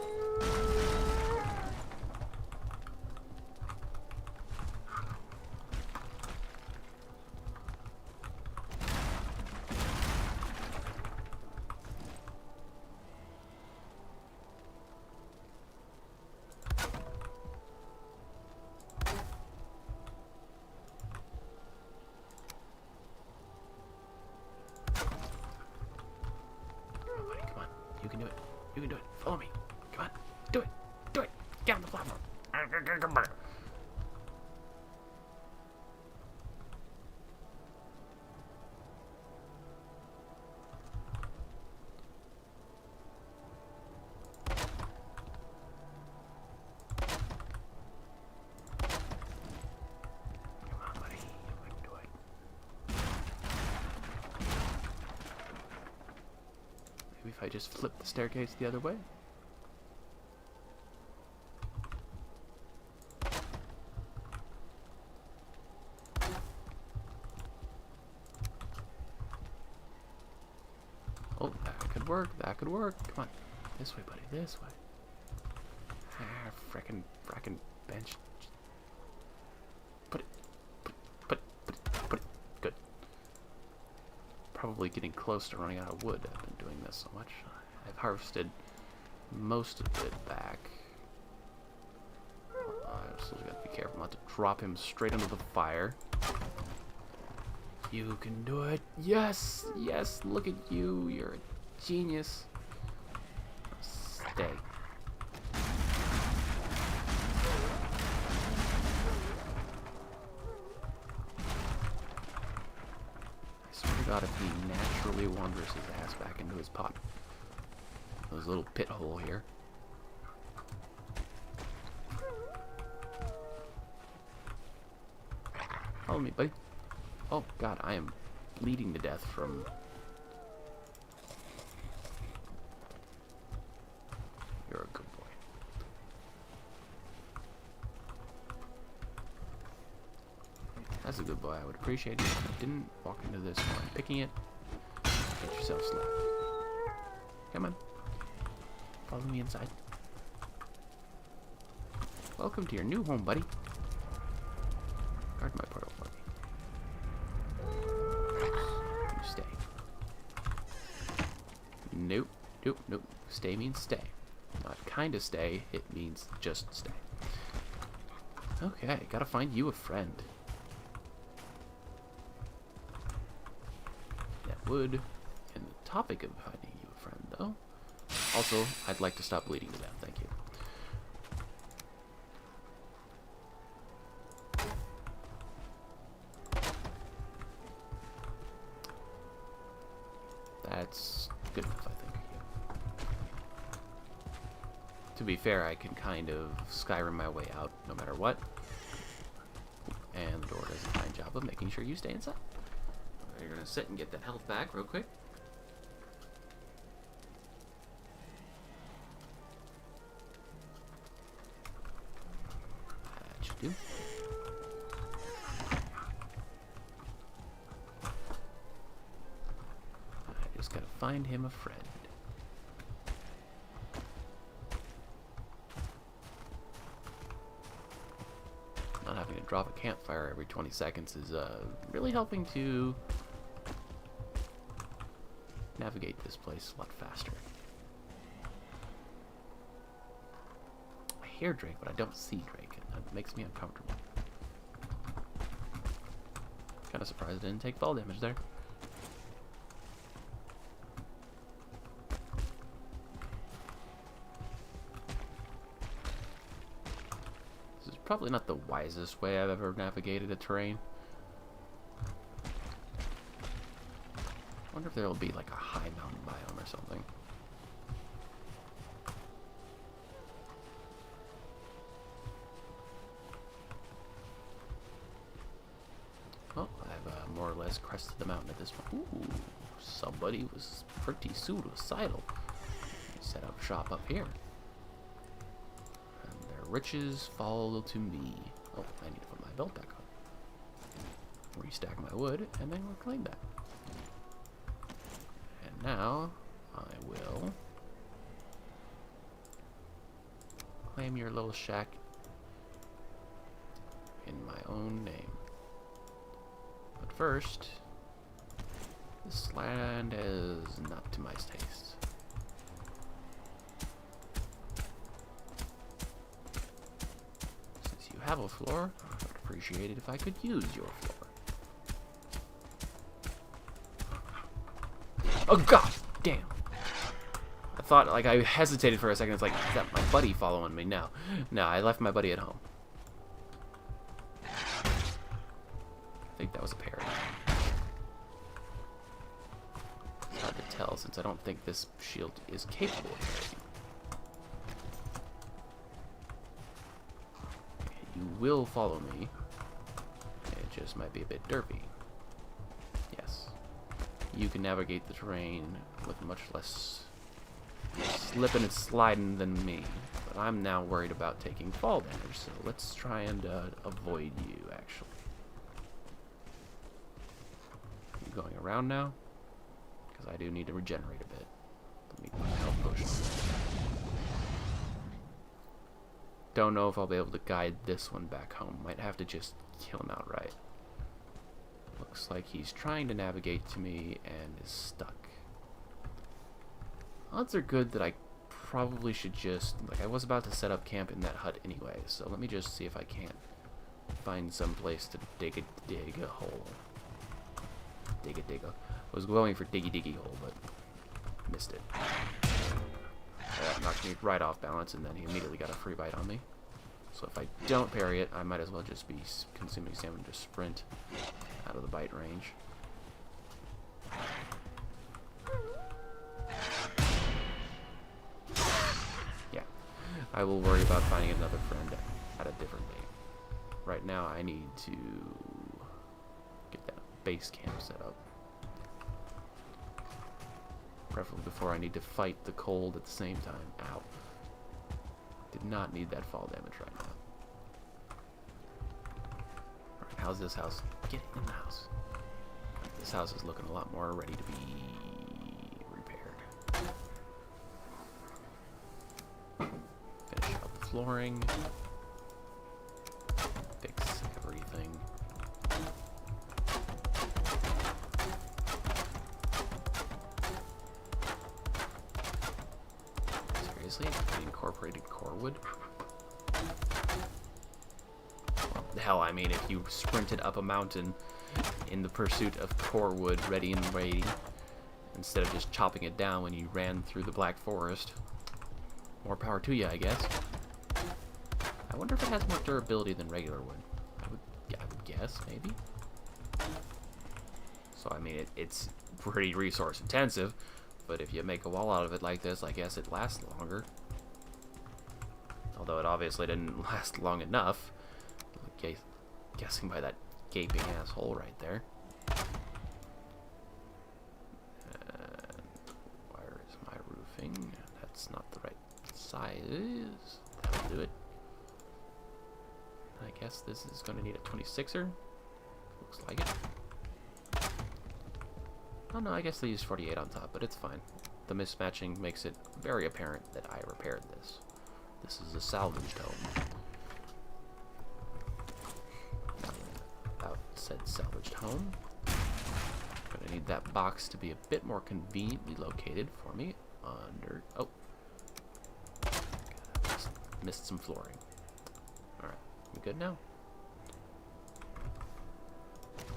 You can do it. You can do it. Follow me. Come on. Do it. Do it. Get on the platform. Come on, buddy. You can do it. Maybe if I just flip the staircase the other way? Oh, that could work. That could work. Come on. This way, buddy. This way. Ah, frickin' bench. Put it. Put it. Good. Probably getting close to running out of wood. I've been doing this so much. I've harvested most of it back. I still gotta be careful not to drop him straight into the fire. You can do it. Yes! Yes! Look at you. You're a genius. Stay. I swear to God, if he naturally wanders his ass back into his pot. This little pit hole here. Follow me, buddy. Oh, God, I am bleeding to death from... You're a good boy. That's a good boy. I would appreciate it if you didn't walk into this while I'm picking it. Get yourself slapped. Come on. Follow me inside. Welcome to your new home, buddy. Guard my portal for me. You stay. Nope. Nope. Nope. Stay means stay. Not kinda stay. It means just stay. Okay. Gotta find you a friend. Yeah, wood in the topic of finding you a friend, though. Also, I'd like to stop bleeding to death, thank you. That's good enough, I think. To be fair, I can kind of Skyrim my way out no matter what. And the door does a fine job of making sure you stay inside. You're gonna sit and get that health back real quick. That should do. I just gotta find him a friend. Not having to drop a campfire every 20 seconds is really helping to navigate this place a lot faster. I hear Drake, but I don't see Drake, and that makes me uncomfortable. Kind of surprised I didn't take fall damage there. This is probably not the wisest way I've ever navigated a terrain. I wonder if there will be like a high mountain biome or something. Well, I've more or less crested the mountain at this point. Ooh, somebody was pretty suicidal. Set up shop up here. And their riches fall to me. Oh, I need to put my belt back on. Restack my wood, and then reclaim that. And now, I will claim your little shack in my own name. But first, this land is not to my taste. Since you have a floor, I would appreciate it if I could use your floor. Oh god damn. I thought, like, I hesitated for a second. It's like, is that my buddy following me? No. No, I left my buddy at home. I think that was a parry. It's hard to tell since I don't think this shield is capable of parrying. Okay, you will follow me. It just might be a bit derpy. Yes. You can navigate the terrain with much less slipping and sliding than me. But I'm now worried about taking fall damage, so let's try and avoid you, actually. You going around now? Because I do need to regenerate a bit. Let me put my health potion. Don't know if I'll be able to guide this one back home. Might have to just kill him outright. Looks like he's trying to navigate to me and is stuck. Odds are good that I probably should just... Like, I was about to set up camp in that hut anyway, so let me just see if I can't find some place to dig a hole. Dig a. I was going for diggy hole, but missed it. That knocked me right off balance, and then he immediately got a free bite on me. So if I don't parry it, I might as well just be consuming salmon to sprint out of the bite range. Yeah, I will worry about finding another friend at a different date. Right now, I need to get that base camp set up. Preferably before I need to fight the cold at the same time. Ow. Did not need that fall damage right now. Alright, how's this house? Get in the house. This house is looking a lot more ready to be repaired. Finish up the flooring. Fix everything. Seriously? I incorporated core wood? Hell, I mean, if you sprinted up a mountain in the pursuit of core wood ready and waiting, instead of just chopping it down when you ran through the Black Forest. More power to you, I guess. I wonder if it has more durability than regular wood. I would guess, maybe. So, I mean, it's pretty resource intensive, but if you make a wall out of it like this, I guess it lasts longer. Although it obviously didn't last long enough. Guessing by that gaping asshole right there. Where is my roofing? That's not the right size. That'll do it. I guess this is going to need a 26er. Looks like it. Oh no, I guess they used 48 on top, but it's fine. The mismatching makes it very apparent that I repaired this. This is a salvaged home. About said salvaged home. Gonna need that box to be a bit more conveniently located for me under... Oh. Missed some flooring. Alright, we good now?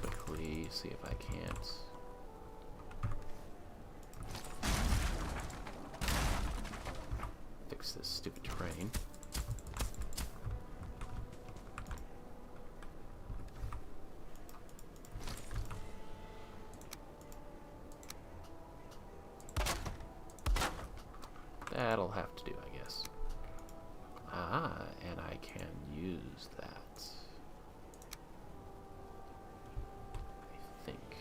Quickly see if I can't... fix this stupid terrain. That'll have to do, I guess. Ah, and I can use that. I think.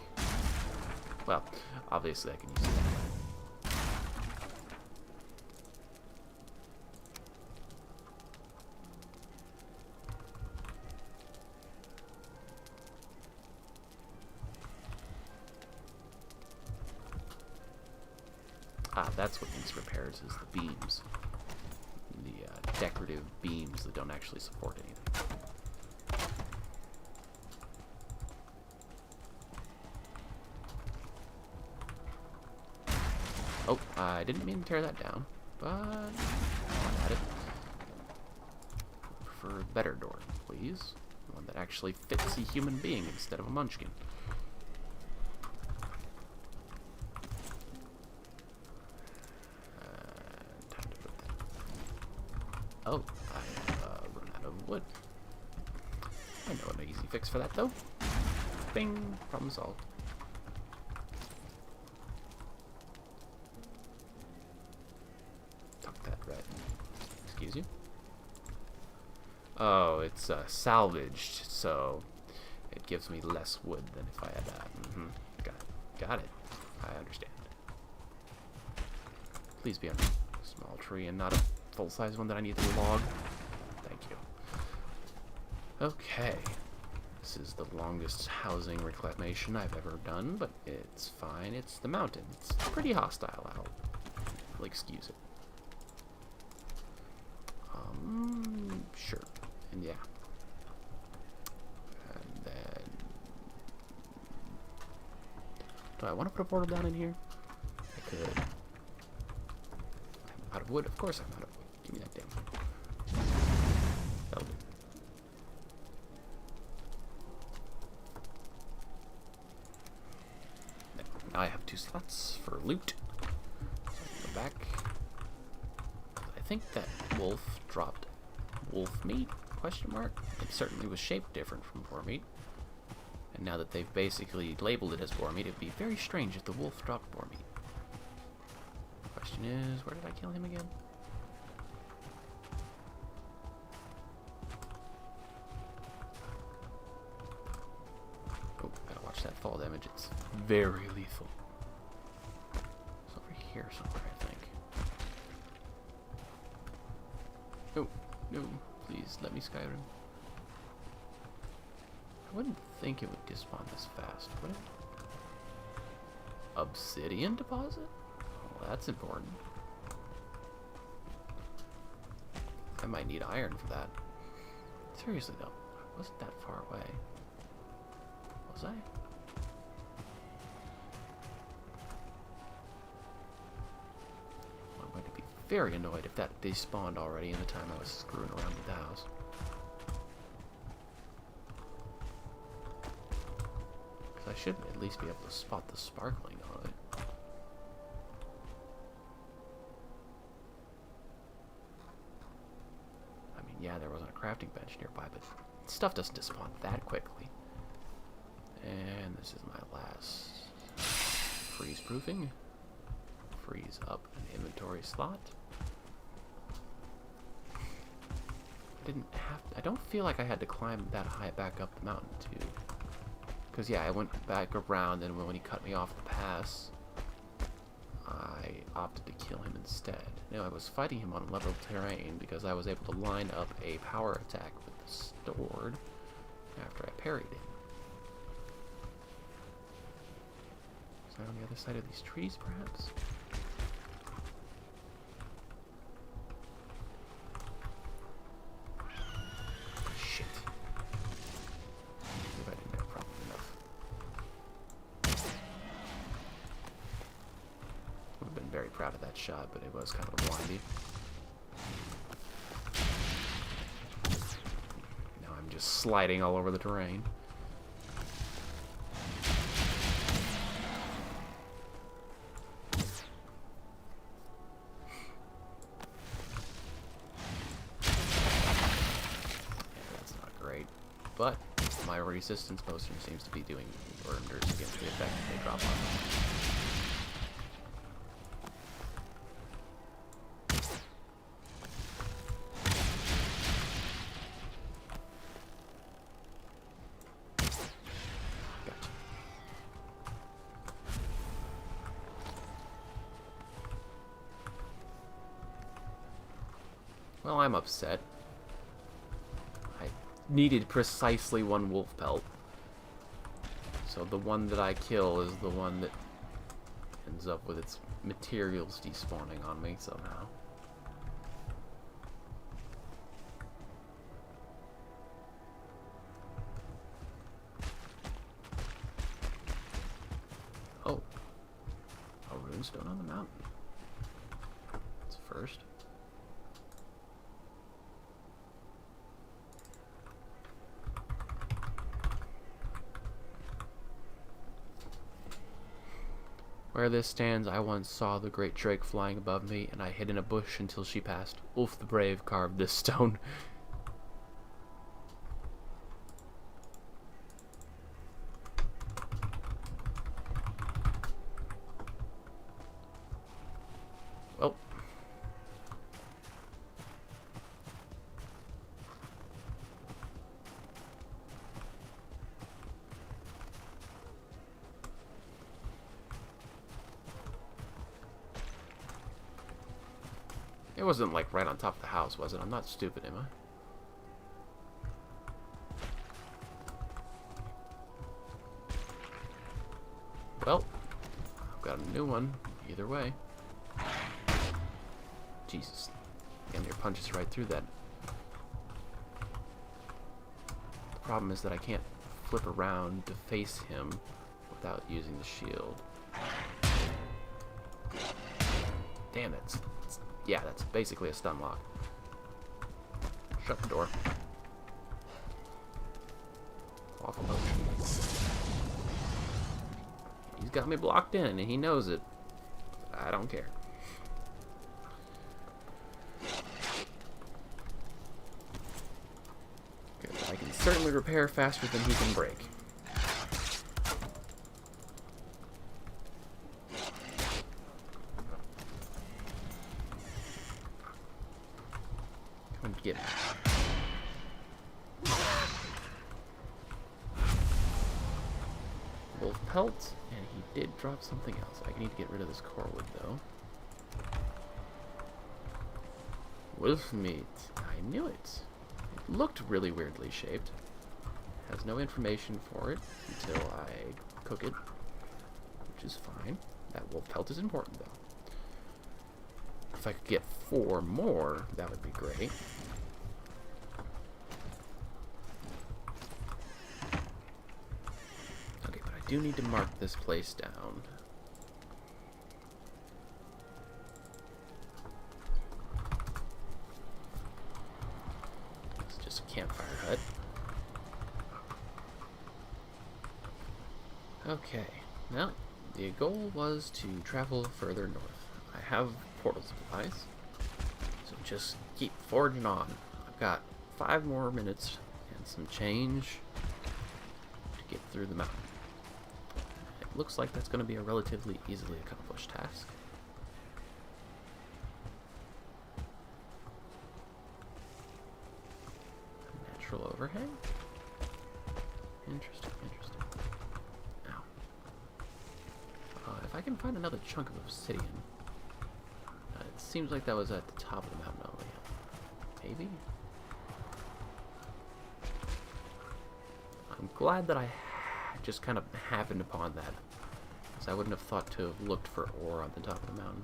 Well, obviously I can use it that way. Ah, that's what needs repairs, is the beams. The decorative beams that don't actually support anything. Oh, I didn't mean to tear that down, but I'm at it. For a better door, please. One that actually fits a human being instead of a munchkin. Oh, I run out of wood. I know an easy fix for that, though. Bing! Problem solved. Tuck that right. Excuse you? Oh, it's salvaged, so it gives me less wood than if I had that. Got it. I understand. Please be on a small tree and not a full-size one that I need to log. Thank you. Okay. This is the longest housing reclamation I've ever done, but it's fine. It's the mountain. It's pretty hostile out. I'll excuse it. Sure. And yeah. And then... do I want to put a portal down in here? I could. I'm out of wood. Of course I'm out of wood. Give me that damn wood. That'll do. Now I have 2 slots for loot. So I can go back. I think that wolf dropped wolf meat? Question mark. It certainly was shaped different from boar meat. And now that they've basically labeled it as boar meat, it'd be very strange if the wolf dropped boar meat. Question is, where did I kill him again? Oh, gotta watch that fall damage. It's very lethal. It's over here somewhere, I think. Oh, no, please let me Skyrim. I wouldn't think it would despawn this fast, would it? Obsidian deposit? Well, that's important. I might need iron for that. Seriously though, I wasn't that far away. Was I? I'm going to be very annoyed if that despawned already in the time I was screwing around with the house. Because I should at least be able to spot the sparkling on it. crafting bench nearby, but stuff doesn't despawn that quickly. And this is my last freeze proofing. Freeze up an inventory slot. I don't feel like I had to climb that high back up the mountain too. Because yeah, I went back around, and when he cut me off the pass, I opted to kill him instead. Now I was fighting him on level terrain because I was able to line up a power attack with the sword after I parried him. Is that on the other side of these trees, perhaps? Shit. If I didn't have problem enough. Would have been very proud of that shot, but it was kind of windy. Now I'm just sliding all over the terrain. But my resistance potion seems to be doing wonders against the effect that they drop on me. Gotcha. Well, I'm upset. Needed precisely one wolf pelt. So the one that I kill is the one that ends up with its materials despawning on me somehow. Oh. A runestone on the mountain. That's first. Where this stands, I once saw the great drake flying above me, and I hid in a bush until she passed. Ulf the Brave carved this stone. Well. It wasn't like right on top of the house, was it? I'm not stupid, am I? Well, I've got a new one, either way. Jesus. And your punches right through that. The problem is that I can't flip around to face him without using the shield. Damn it. Yeah, that's basically a stun lock. Shut the door. Awful motion. He's got me blocked in, and he knows it. I don't care. Good. I can certainly repair faster than he can break. Get me. Wolf pelt, and he did drop something else. I need to get rid of this core wood, though. Wolf meat. I knew it. It looked really weirdly shaped. Has no information for it until I cook it, which is fine. That wolf pelt is important, though. If I could get 4 more, that would be great. Okay, but I do need to mark this place down. It's just a campfire hut. Okay, now the goal was to travel further north. I have portal supplies, so just keep forging on. I've got 5 more minutes and some change to get through the mountain. It looks like that's going to be a relatively easily accomplished task. A natural overhang? Interesting, interesting. Ow. If I can find another chunk of obsidian. It seems like that was at the top of the mountain over here. Maybe? I'm glad that I just kind of happened upon that, because I wouldn't have thought to have looked for ore on the top of the mountain.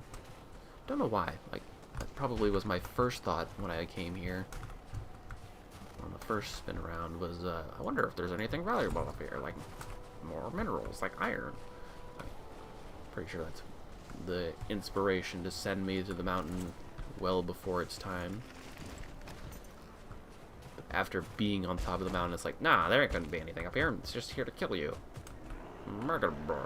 Don't know why. Like, that probably was my first thought when I came here. On the first spin around was, I wonder if there's anything valuable up here, like more minerals, like iron. Like, pretty sure that's the inspiration to send me to the mountain well before it's time. But after being on top of the mountain, it's like, nah, there ain't gonna be anything up here. It's just here to kill you. Murder, bro.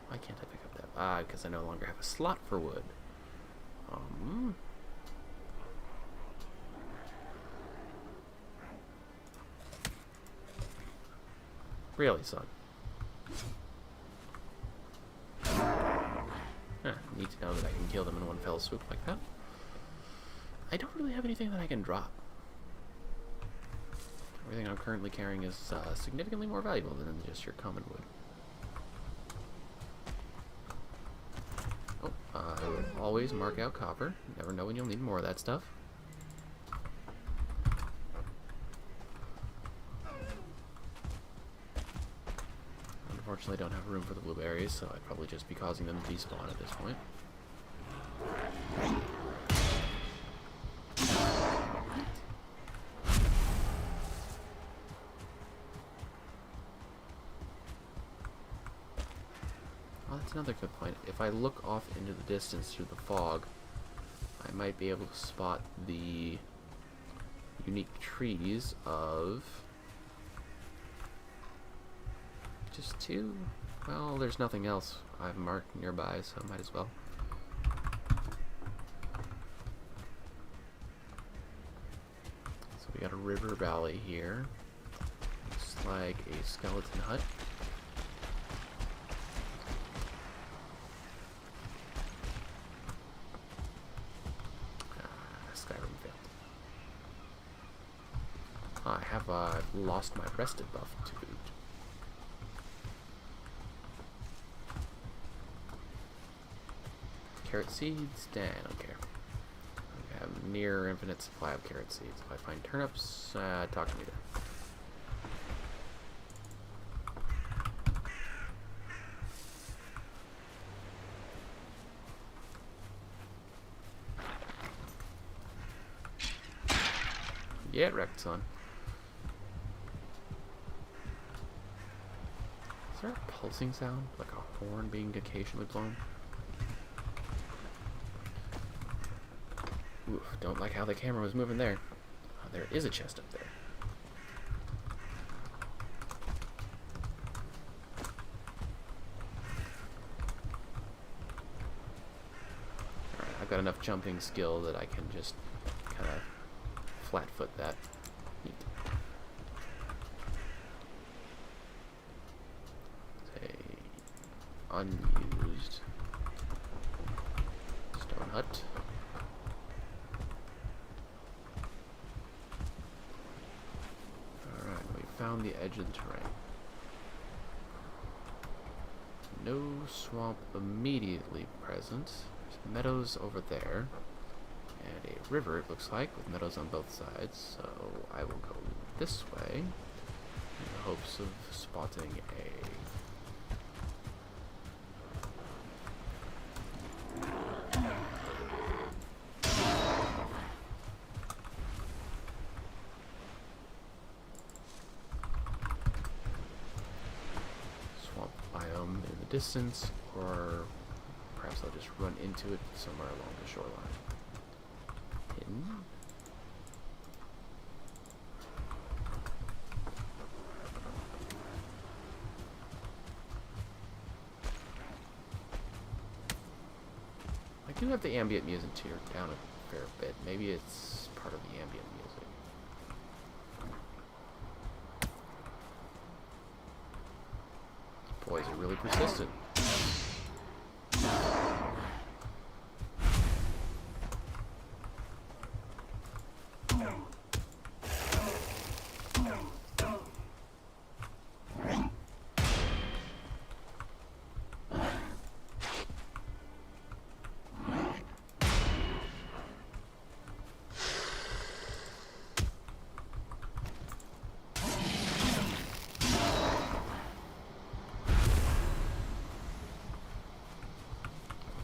Why can't I pick up that? Ah, because I no longer have a slot for wood. Really, son? Need to know that I can kill them in one fell swoop like that. I don't really have anything that I can drop. Everything I'm currently carrying is significantly more valuable than just your common wood. Oh, I would always mark out copper. You never know when you'll need more of that stuff. Unfortunately, I don't have room for the blueberries, so I'd probably just be causing them to despawn at this point. Oh, that's another good point. If I look off into the distance through the fog, I might be able to spot the unique trees of just 2. Well, there's nothing else I've marked nearby, so might as well. So we got a river valley here. Looks like a skeleton hut. Skyrim failed. I have lost my rested buff to boot. Carrot seeds? Nah, I don't care. I have near infinite supply of carrot seeds. If I find turnips, talk to me then. Get wrecked, son. Is there a pulsing sound? Like a horn being occasionally blown? Oof, don't like how the camera was moving there. Oh, there is a chest up there. Alright, I've got enough jumping skill that I can just kind of flat foot that. Neat. It's a unused stone hut. Found the edge of the terrain. No swamp immediately present. There's meadows over there. And a river, it looks like, with meadows on both sides. So I will go this way in the hopes of spotting a distance, or perhaps I'll just run into it somewhere along the shoreline. Hidden. do have the ambient music tiered down a fair bit. Maybe it's part of the ambient music. Boys are really persistent.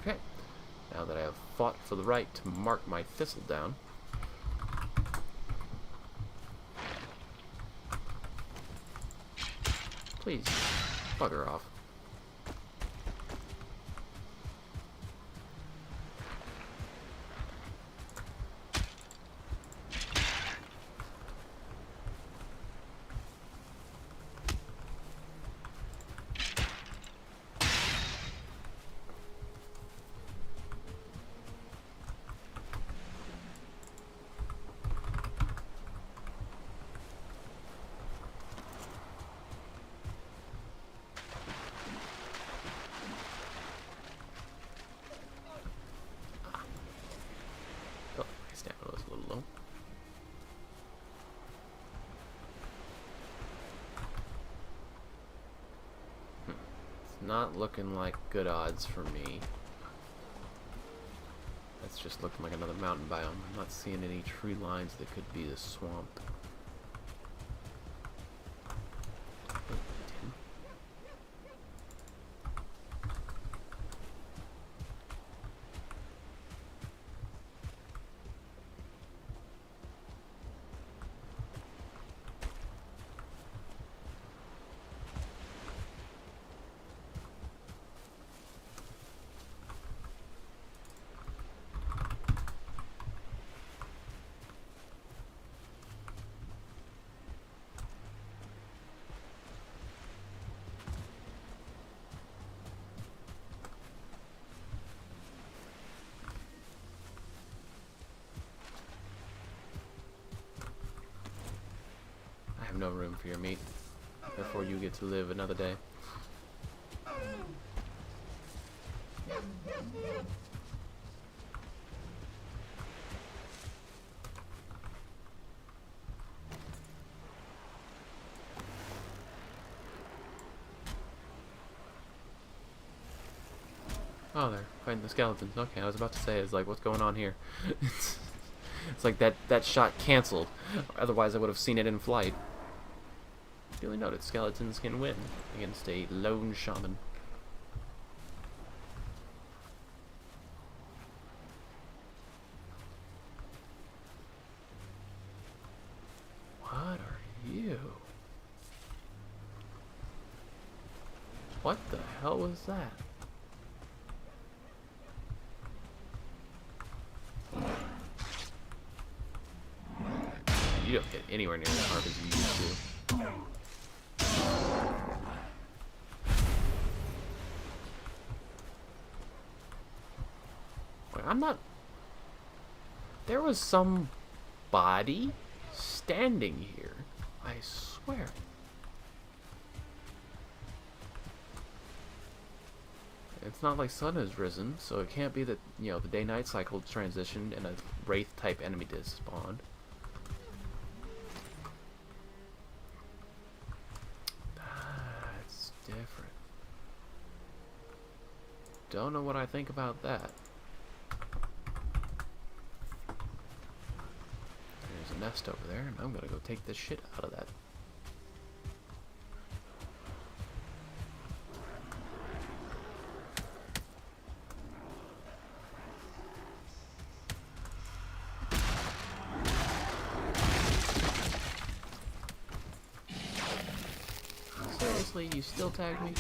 Okay, now that I have fought for the right to mark my thistle down, please, bugger off. Oh, my stamina was a little low. It's not looking like good odds for me. That's just looking like another mountain biome. I'm not seeing any tree lines that could be the swamp. No room for your meat. Therefore, you get to live another day. Oh, they're fighting the skeletons. Okay, I was about to say, it's like, what's going on here? It's like that shot canceled. Otherwise, I would have seen it in flight. Duly noted, skeletons can win against a lone shaman. What are you? What the hell was that? You don't get anywhere near that harp as you used to. I'm not... There was some body standing here. I swear. It's not like sun has risen, so it can't be that, you know, the day-night cycle transitioned and a wraith-type enemy did spawn. That's different. Don't know what I think about that. There's a nest over there, and I'm gonna go take the shit out of that. Seriously, you still tagged me?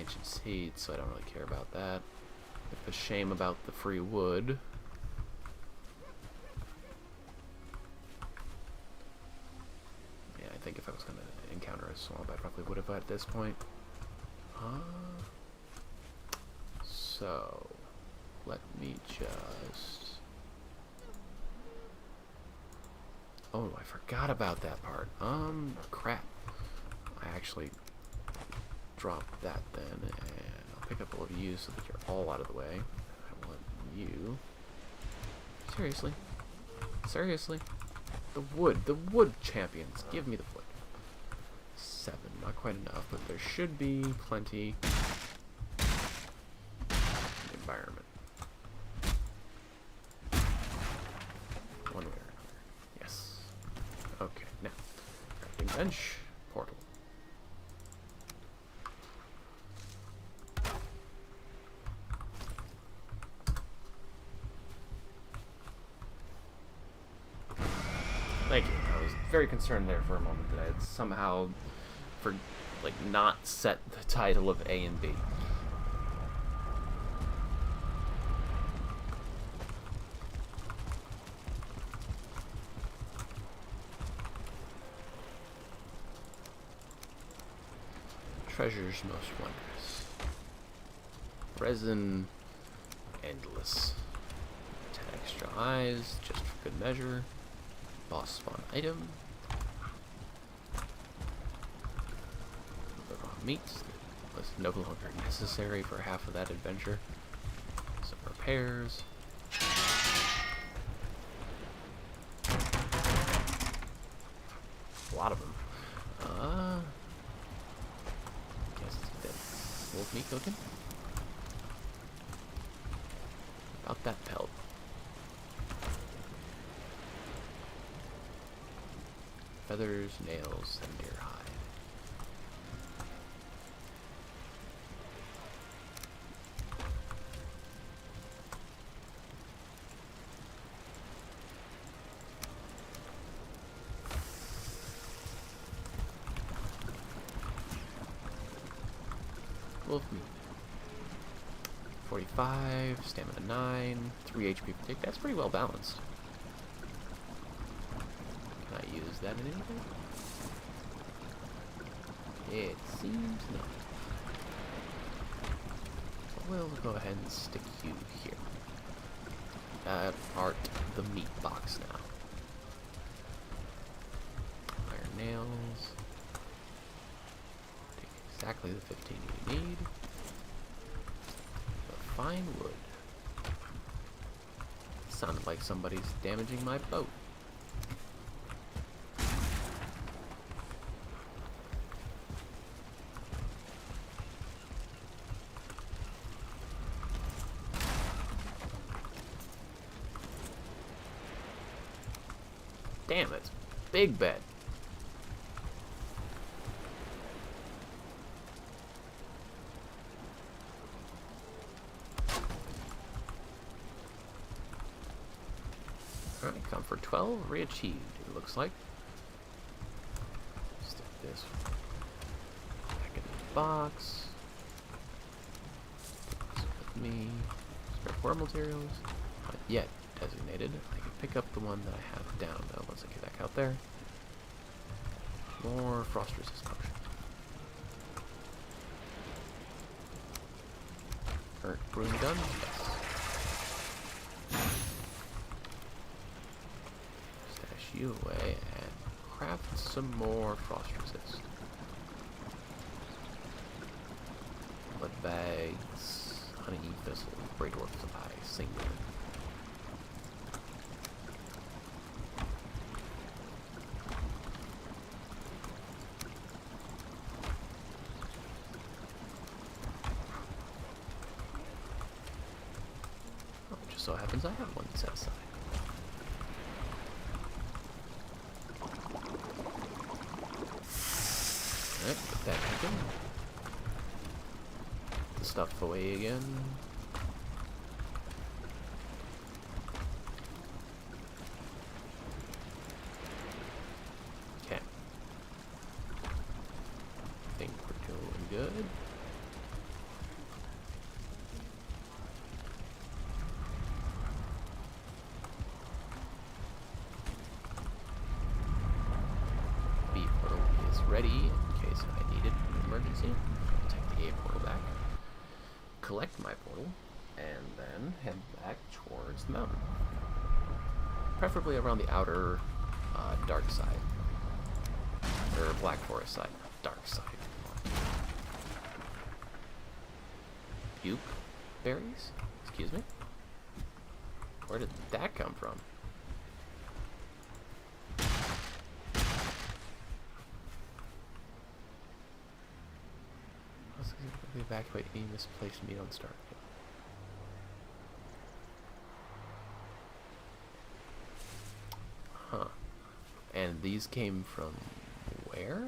ancient seeds, so I don't really care about that. It's a shame about the free wood. Yeah, I think if I was going to encounter a swamp, I probably would have at this point. So, let me just... Oh, I forgot about that part. Crap. I actually dropped that then, and I'll pick up all of you so that you're all out of the way. I want you. Seriously. Seriously. The wood champions. Give me the wood. 7, not quite enough, but there should be plenty in the environment. One way or another. Yes. Okay, now. Crafting bench. Portal. Thank you. I was very concerned there for a moment that I had somehow not set the title of A and B. Treasures most wondrous. Resin endless. 10 extra eyes, just for good measure. Boss spawn item. The raw meats was no longer necessary for half of that adventure. Some repairs. A lot of them. Guess that's wolf meat cooking. About that pelt. Feathers, nails, and deer hide. Wolf meat. 45, stamina 9, 3 HP per tick. That's pretty well balanced. Can I use that in anything? It seems not. So we'll go ahead and stick you here. Art the meat box now. Iron nails. Take exactly the 15 you need. But fine wood. Sounded like somebody's damaging my boat. Damn it. Big bed. Alright, comfort 12, re-achieved, it looks like. Stick this back in the box. With me. Spare core materials. Not yet designated. I can pick up the one that I have down though once I get back out there. More frost resist potion. Burnt broom done? Yes. Stash you away and craft some more frost resist. Blood bags, honey thistle, great dwarf supply, singular. So happens I have one set aside. Alright, put that back in. Put the stuff away again. Okay. I think we're doing good. collect my portal and then head back towards the mountain. Preferably around the outer dark side. Or Black Forest side, dark side. Buke berries? Excuse me? Where did that come from? I was going to evacuate any misplaced meat on Stark. Huh. And these came from where?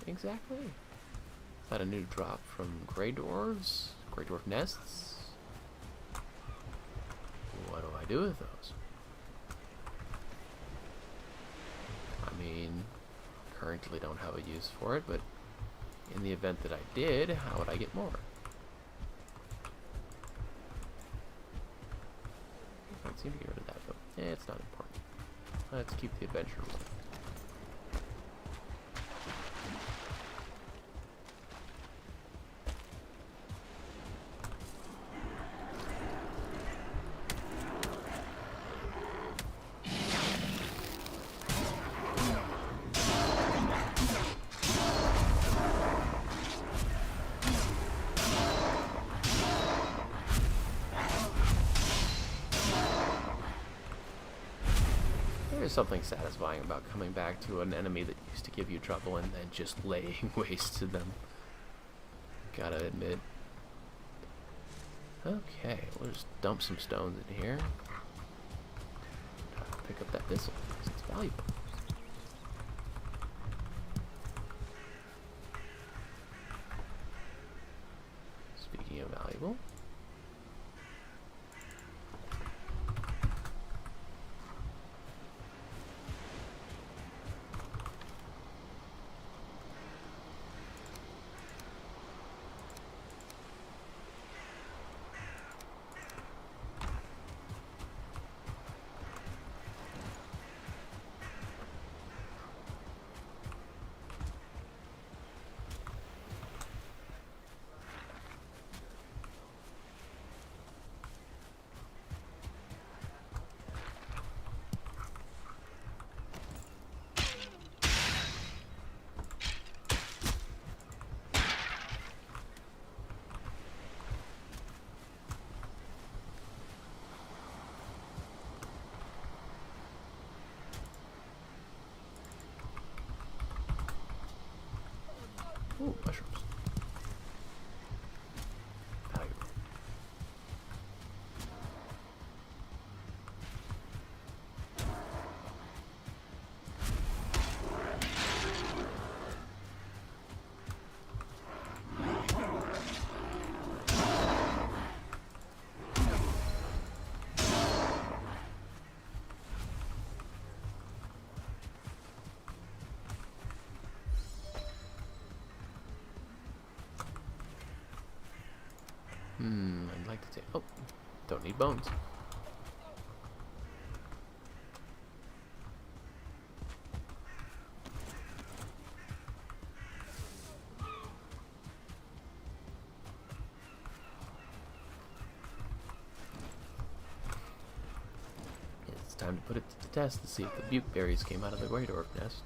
Exactly? Is that a new drop from Grey Dwarves? Grey Dwarf nests? What do I do with those? I mean, currently don't have a use for it, but in the event that I did, how would I get more? I can't seem to get rid of that, but it's not important. Let's keep the adventure rolling. There's something satisfying about coming back to an enemy that used to give you trouble and then just laying waste to them. Gotta admit. Okay, we'll just dump some stones in here. Pick up that thistle, because it's valuable. Speaking of valuable... Ooh, mushrooms. Valuable. I'd like to take... Oh, don't need bones. It's time to put it to the test to see if the buke berries came out of the Grey Dwarf nest.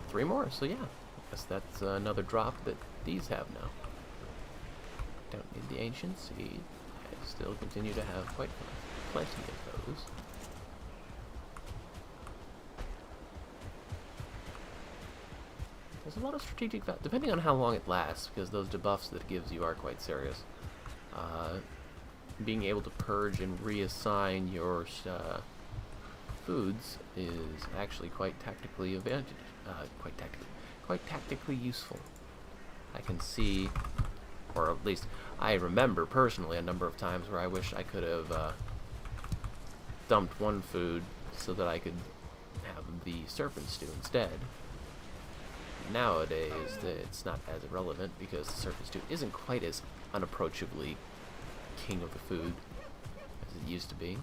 Three more, so yeah, I guess that's another drop that these have now. Don't need the ancient seed. I still continue to have quite plenty of those. There's a lot of strategic value, depending on how long it lasts, because those debuffs that it gives you are quite serious. Being able to purge and reassign your foods is actually quite tactically quite tactically useful. I can see, or at least I remember personally a number of times where I wish I could have dumped one food so that I could have the serpent stew instead. Nowadays, it's not as irrelevant because the serpent stew isn't quite as unapproachably king of the food, as it used to be.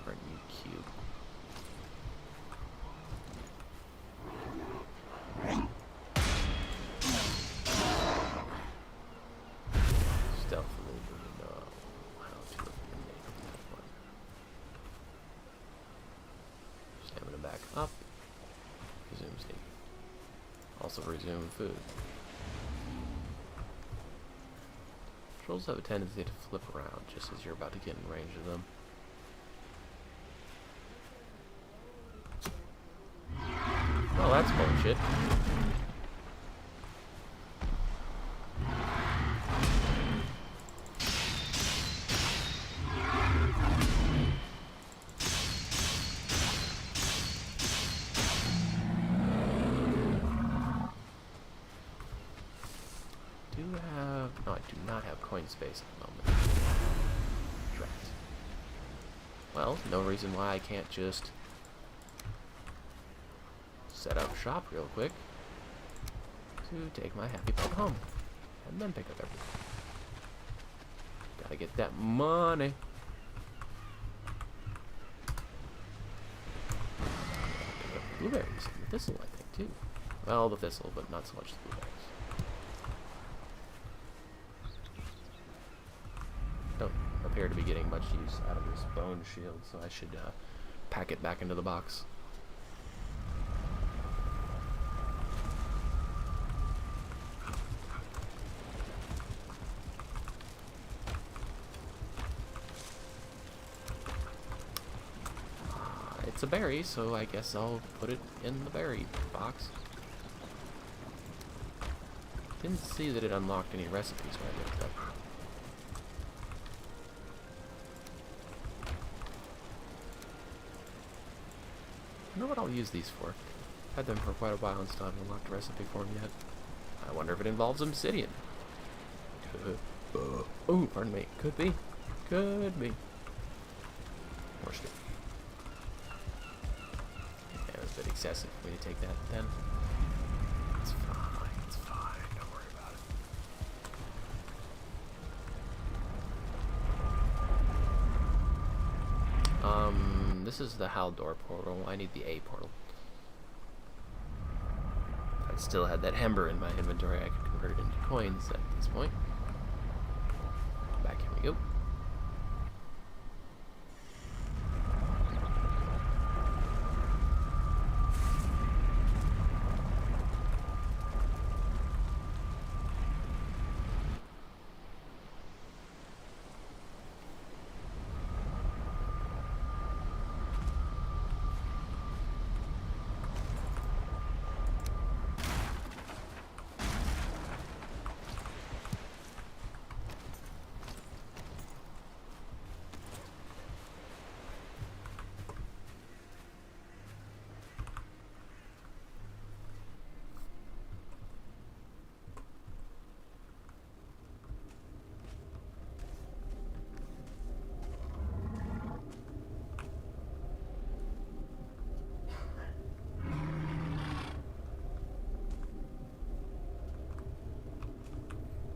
Aren't you cute? Stealthily know how to eliminate that one. Stamina back up. Resume sneak. Also resume food. Trolls have a tendency to flip around just as you're about to get in range of them. Oh, that's bullshit. No, I do not have coin space at the moment. Drat. Well, no reason why I can't just set up shop real quick to take my happy pet home and then pick up everything. Gotta get that money. Pick up blueberries and the thistle, I think, too. Well, the thistle, but not so much the blueberries. Don't appear to be getting much use out of this bone shield, so I should pack it back into the box. It's a berry, so I guess I'll put it in the berry box. Didn't see that it unlocked any recipes when I looked up. I wonder what I'll use these for. Had them for quite a while and still haven't unlocked a recipe for them yet. I wonder if it involves obsidian. Oh, pardon me. Could be. Could be. More stick. Yeah, it was a bit excessive for me to take that then. It's fine. It's fine. Don't worry about it. This is the Haldor portal. I need the A portal. If I still had that Hember in my inventory, I could convert it into coins at this point. Back, here we go.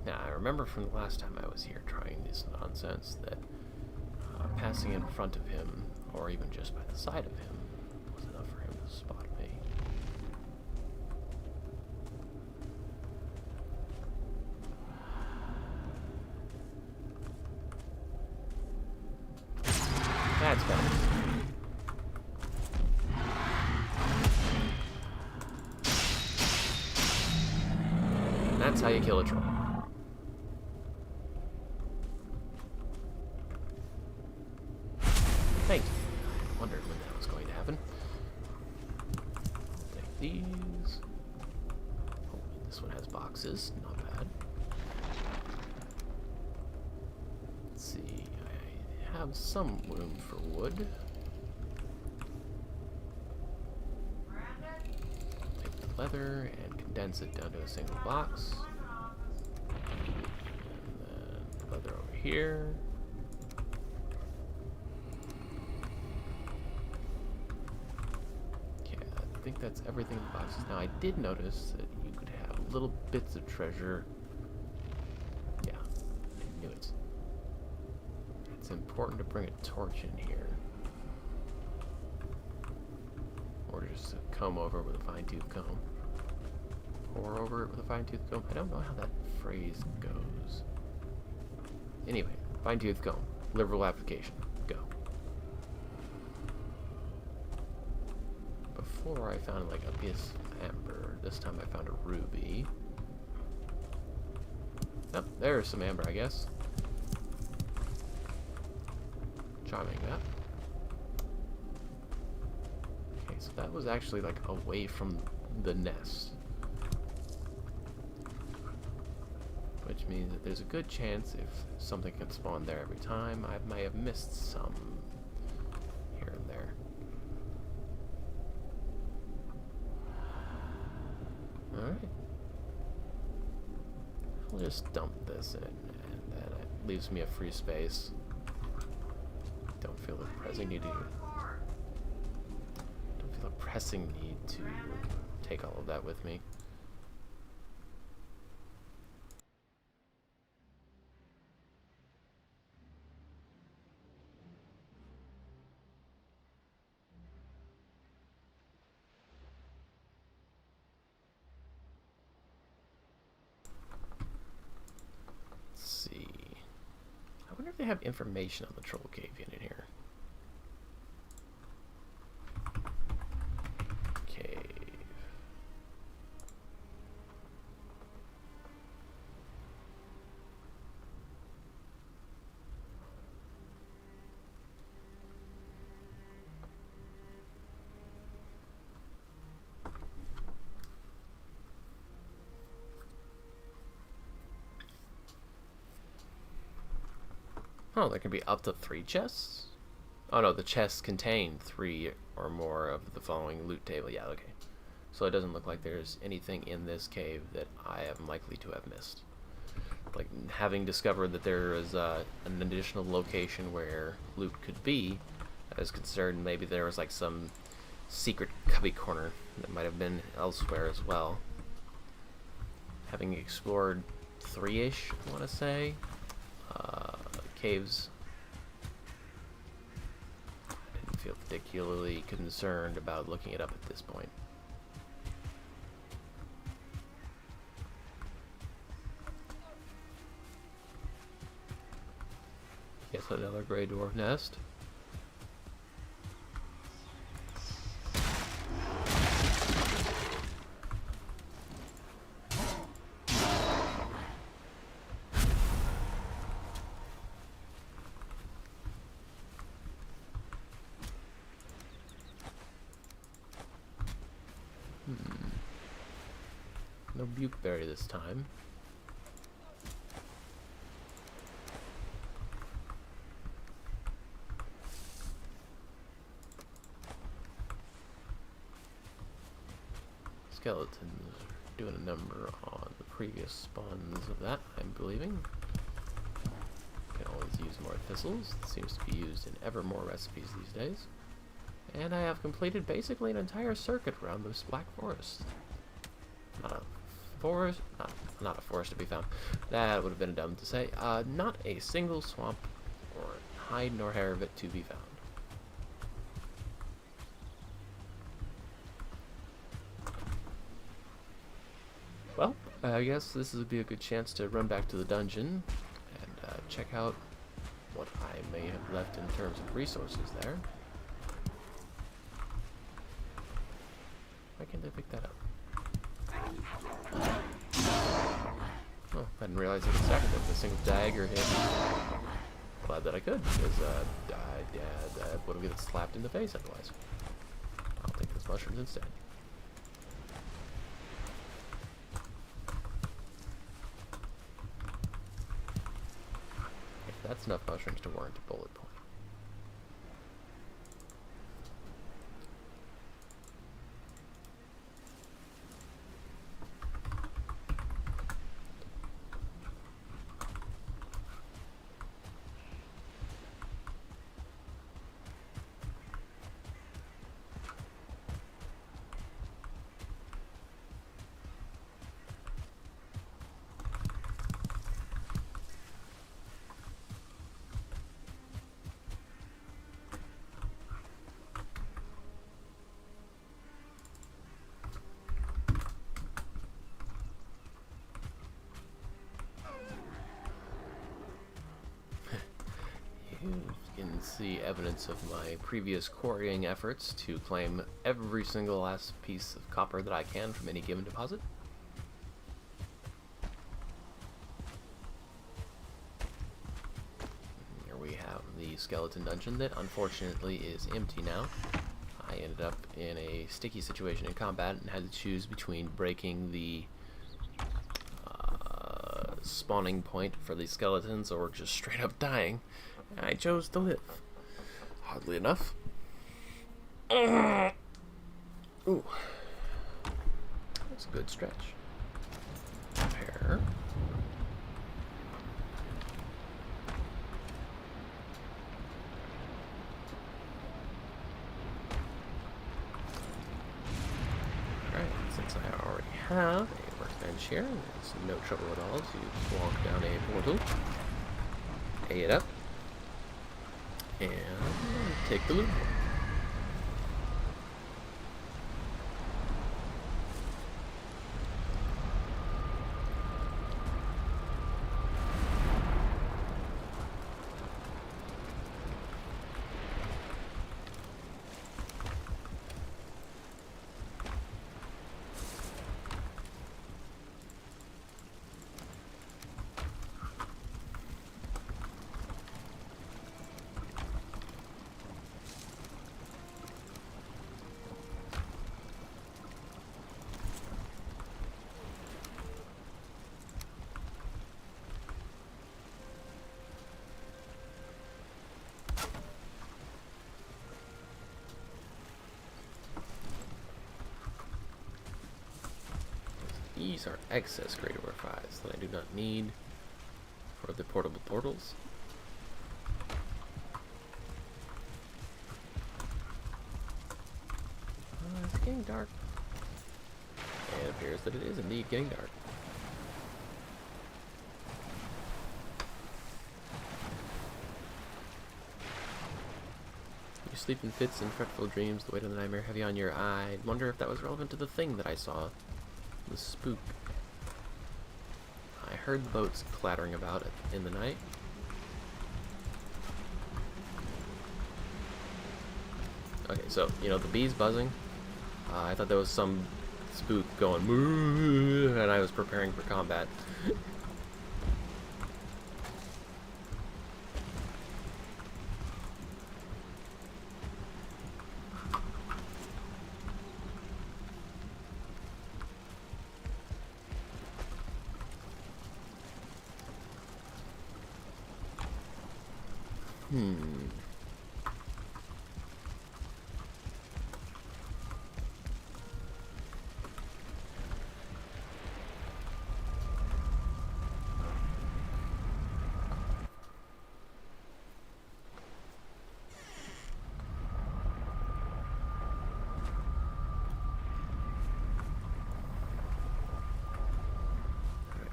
Now, I remember from the last time I was here trying this nonsense that passing in front of him, or even just by the side of him, was enough for him to spot me. That's better. That's how you kill a troll. Thank you. I wondered when that was going to happen. Take these. Oh, this one has boxes. Not bad. Let's see. I have some room for wood. Take the leather and condense it down to a single box. And then leather over here. think that's everything in the boxes. Now, I did notice that you could have little bits of treasure. Yeah, I knew it. It's important to bring a torch in here. Or just comb over it with a fine-tooth comb. Pour over it with a fine-tooth comb. I don't know how that phrase goes. Anyway, fine-tooth comb. Liberal application. Go. Before I found like a piece of amber. This time I found a ruby. Oh, there's some amber, I guess. Charming, that. Okay, so that was actually like away from the nest. Which means that there's a good chance if something can spawn there every time, I may have missed some here and there. Alright. I'll just dump this in, and then it leaves me a free space. Don't feel the pressing need to take all of that with me. I wonder if they have information on the troll cave in here. Cave. Oh, there can be up to 3 chests? Oh no, the chests contain 3 or more of the following loot table. Yeah, okay. So it doesn't look like there's anything in this cave that I am likely to have missed. Like, having discovered that there is an additional location where loot could be, I was concerned maybe there was like some secret cubby corner that might have been elsewhere as well. Having explored 3-ish, I want to say, caves, I didn't feel particularly concerned about looking it up at this point. Yes, another gray dwarf nest. No bukeberry this time. Skeletons doing a number on the previous spawns of that, I'm believing. Can always use more thistles. It seems to be used in ever more recipes these days. And I have completed basically an entire circuit around this black forest. Not a forest, not a forest to be found. That would have been dumb to say. Not a single swamp or hide nor hair of it to be found. Well, I guess this would be a good chance to run back to the dungeon and check out what I may have left in terms of resources there. Why can't I pick that up? Oh, I didn't realize I could stack it with a single dagger hit. Glad that I could, because I would have get slapped in the face otherwise. I'll take those mushrooms instead. Okay, that's enough mushrooms to warrant a bullet point. see evidence of my previous quarrying efforts to claim every single last piece of copper that I can from any given deposit. Here we have the skeleton dungeon that unfortunately is empty now. I ended up in a sticky situation in combat and had to choose between breaking the spawning point for these skeletons or just straight up dying. I chose to live. Oddly enough. Ooh. That's a good stretch. Repair. Alright, since I already have a workbench here, it's no trouble at all to walk down a portal, A it up, and take the loot. These are excess greater ore 5s that I do not need for the portable portals. It's getting dark. It appears that it is indeed getting dark. You sleep in fits and fretful dreams, the weight of the nightmare heavy on your eye. I'd wonder if that was relevant to the thing that I saw. The spook. I heard the boats clattering about in the night. Okay, so, you know, the bees buzzing. I thought there was some spook going moo, and I was preparing for combat.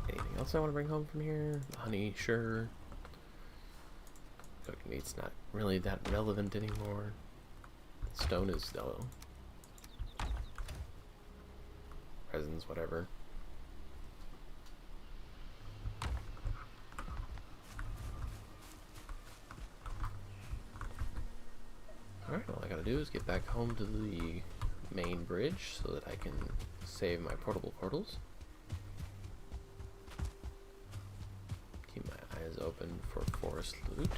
Anything else I want to bring home from here? Honey, sure. Cooking meat's not really that relevant anymore. Stone is, though. Resins, whatever. Alright, all I gotta do is get back home to the main bridge so that I can save my portable portals. Keep my eyes open for forest loot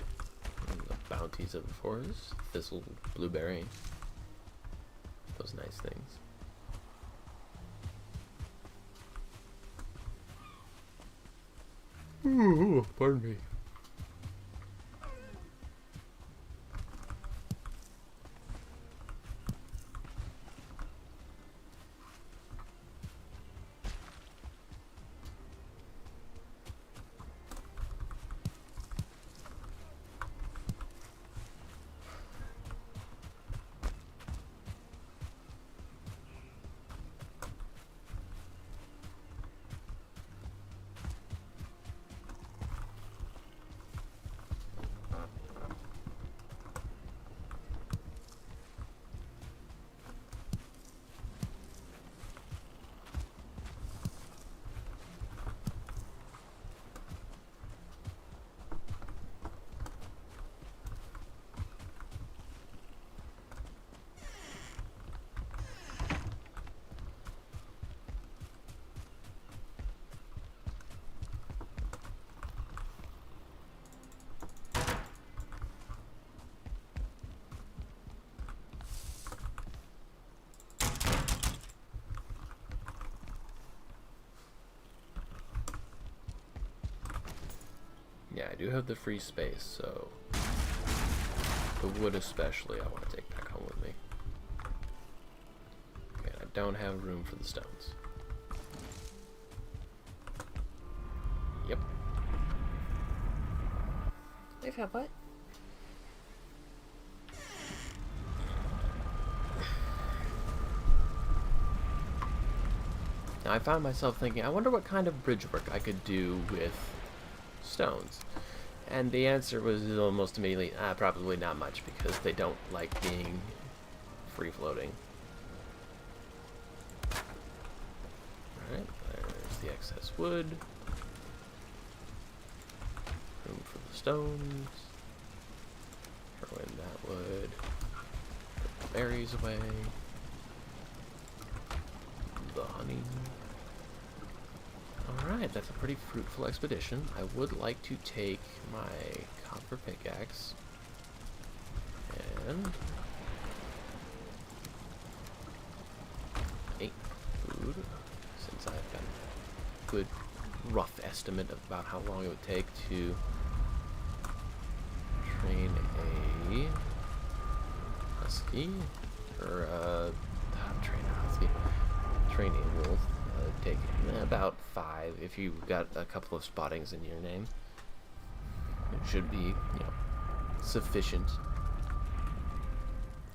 and the bounties of the forest. Thistle, blueberry. Those nice things. Ooh, pardon me. Yeah, I do have the free space, so the wood especially I want to take back home with me. Okay, I don't have room for the stones. Yep. They've had what? Now I found myself thinking, I wonder what kind of bridge work I could do with stones. And the answer was almost immediately, probably not much, because they don't like being free-floating. Alright, there's the excess wood. Room for the stones. Throw in that wood. Put the berries away. The honey. Alright, that's a pretty fruitful expedition. I would like to take my copper pickaxe and eat food, since I've got a good rough estimate of about how long it would take to train a husky, or train a husky, train a wolf. Take about 5 if you've got a couple of spottings in your name. It should be, sufficient.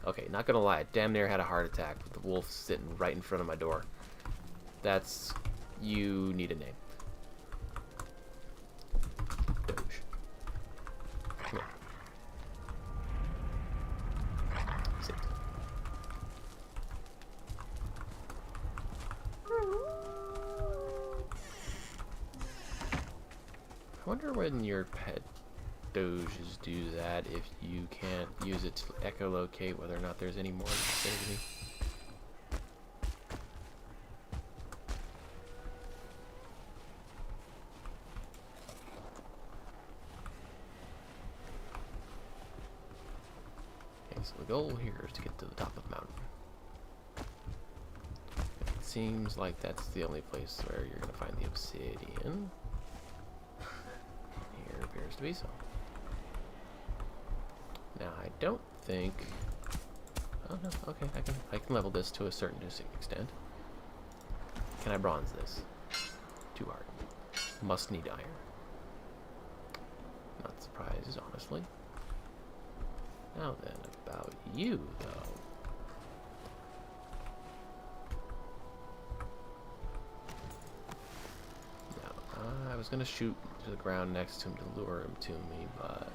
Okay, not gonna lie, I damn near had a heart attack with the wolf sitting right in front of my door. That's... you need a name. Doge. Come here. Sit. I wonder when your pet doges do that, if you can't use it to echolocate whether or not there's any more in the vicinity. Okay, so the goal here is to get to the top of the mountain. It seems like that's the only place where you're going to find the obsidian. Here appears to be so. Now I don't think... oh no, okay, I can level this to a certain extent. Can I bronze this? Too hard. Must need iron. Not surprised, honestly. Now then, about you, though. Now, I was gonna shoot to the ground next to him to lure him to me, but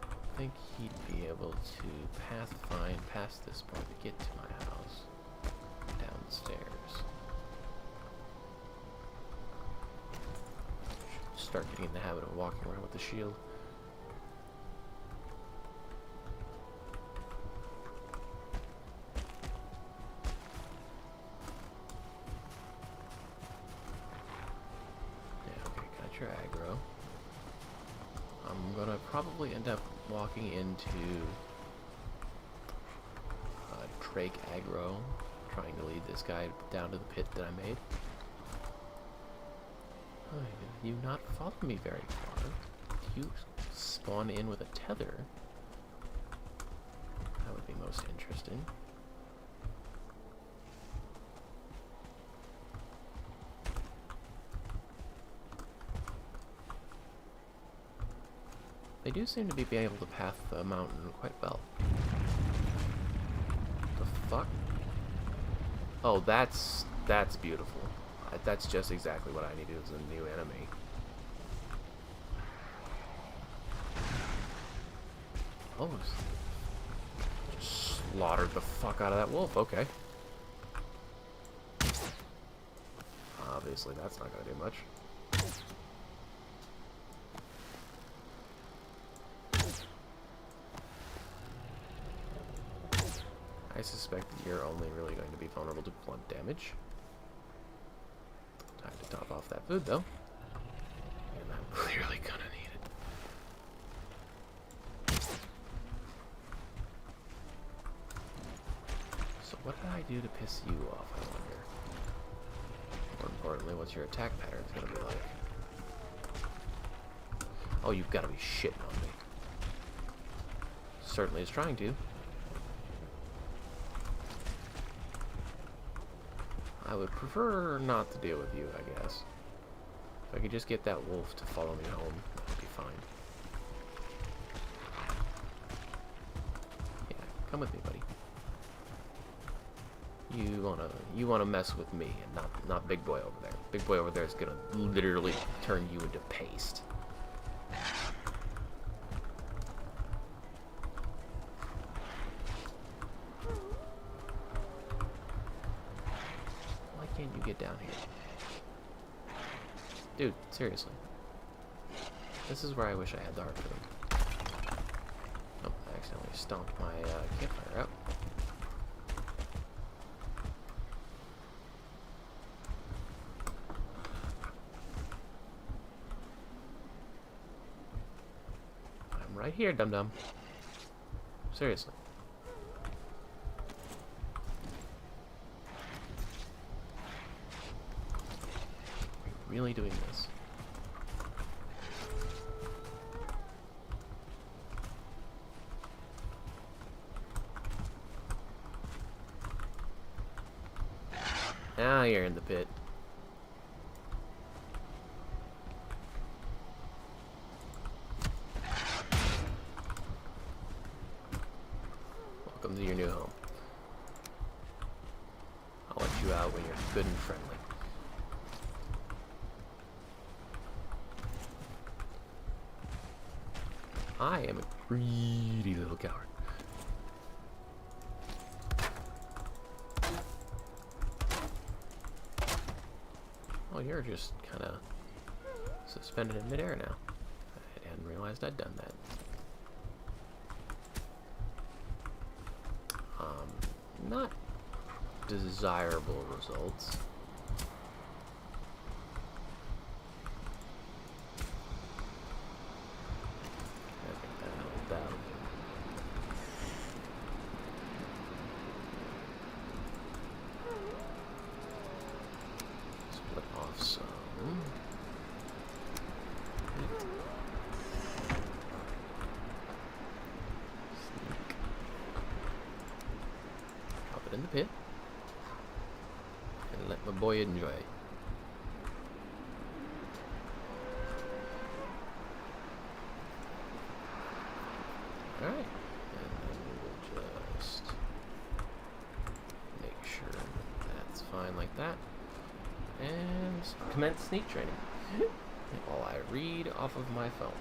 I think he'd be able to pathfind past this point to get to my house downstairs. Should start getting in the habit of walking around with the shield. Yeah, okay, got your aggro. I'm gonna probably end up walking into Drake aggro, trying to lead this guy down to the pit that I made. Oh, you not follow me very far. You spawn in with a tether. That would be most interesting. They do seem to be able to path the mountain quite well. The fuck? Oh, that's beautiful. That's just exactly what I needed as a new enemy. Oh, just slaughtered the fuck out of that wolf. Okay. Obviously, that's not gonna do much. I suspect that you're only really going to be vulnerable to blunt damage. Time to top off that food, though. And I'm clearly gonna need it. So what did I do to piss you off, I wonder? More importantly, what's your attack pattern going to be like? Oh, you've got to be shitting on me. Certainly is trying to. I would prefer not to deal with you, I guess. If I could just get that wolf to follow me home, that would be fine. Yeah, come with me, buddy. You wanna mess with me and not Big Boy over there. Big Boy over there is gonna literally turn you into paste. Why can't you get down here? Dude, seriously. This is where I wish I had the heart for them. Oh, I accidentally stomped my campfire out. I'm right here, dum-dum. Seriously. Are we really doing this? Now you're in the pit. Welcome to your new home. I'll let you out when you're good and friendly. I am a greedy little coward. Oh, you're just kind of suspended in midair now. I hadn't realized I'd done that. Not desirable results. I think that helped out. Split off some. Sneak. Drop it in the pit. And let my boy enjoy it. Alright. And then we will just make sure that's fine like that. And commence sneak training while I read off of my phone.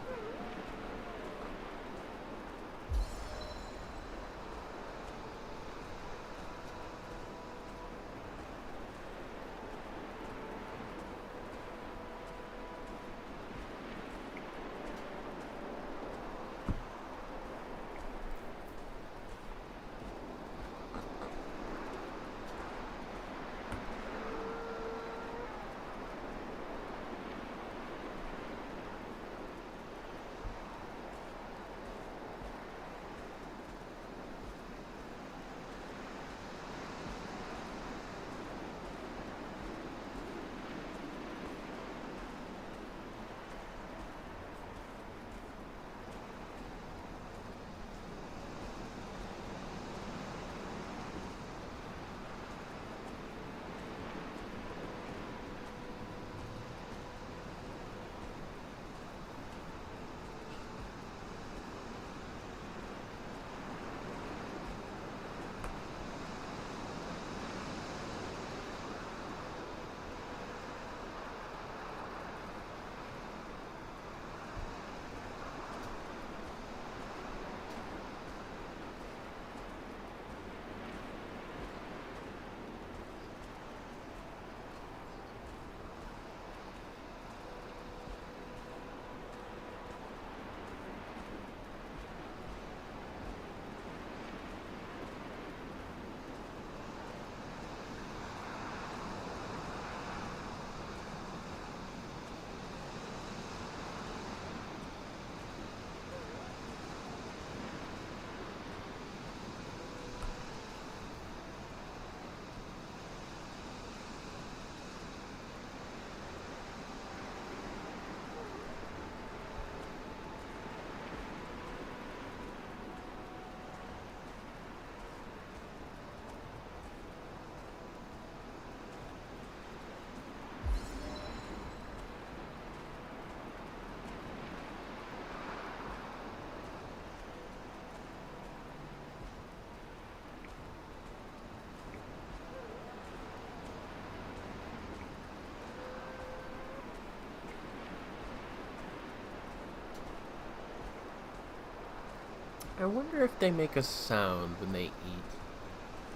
I wonder if they make a sound when they eat.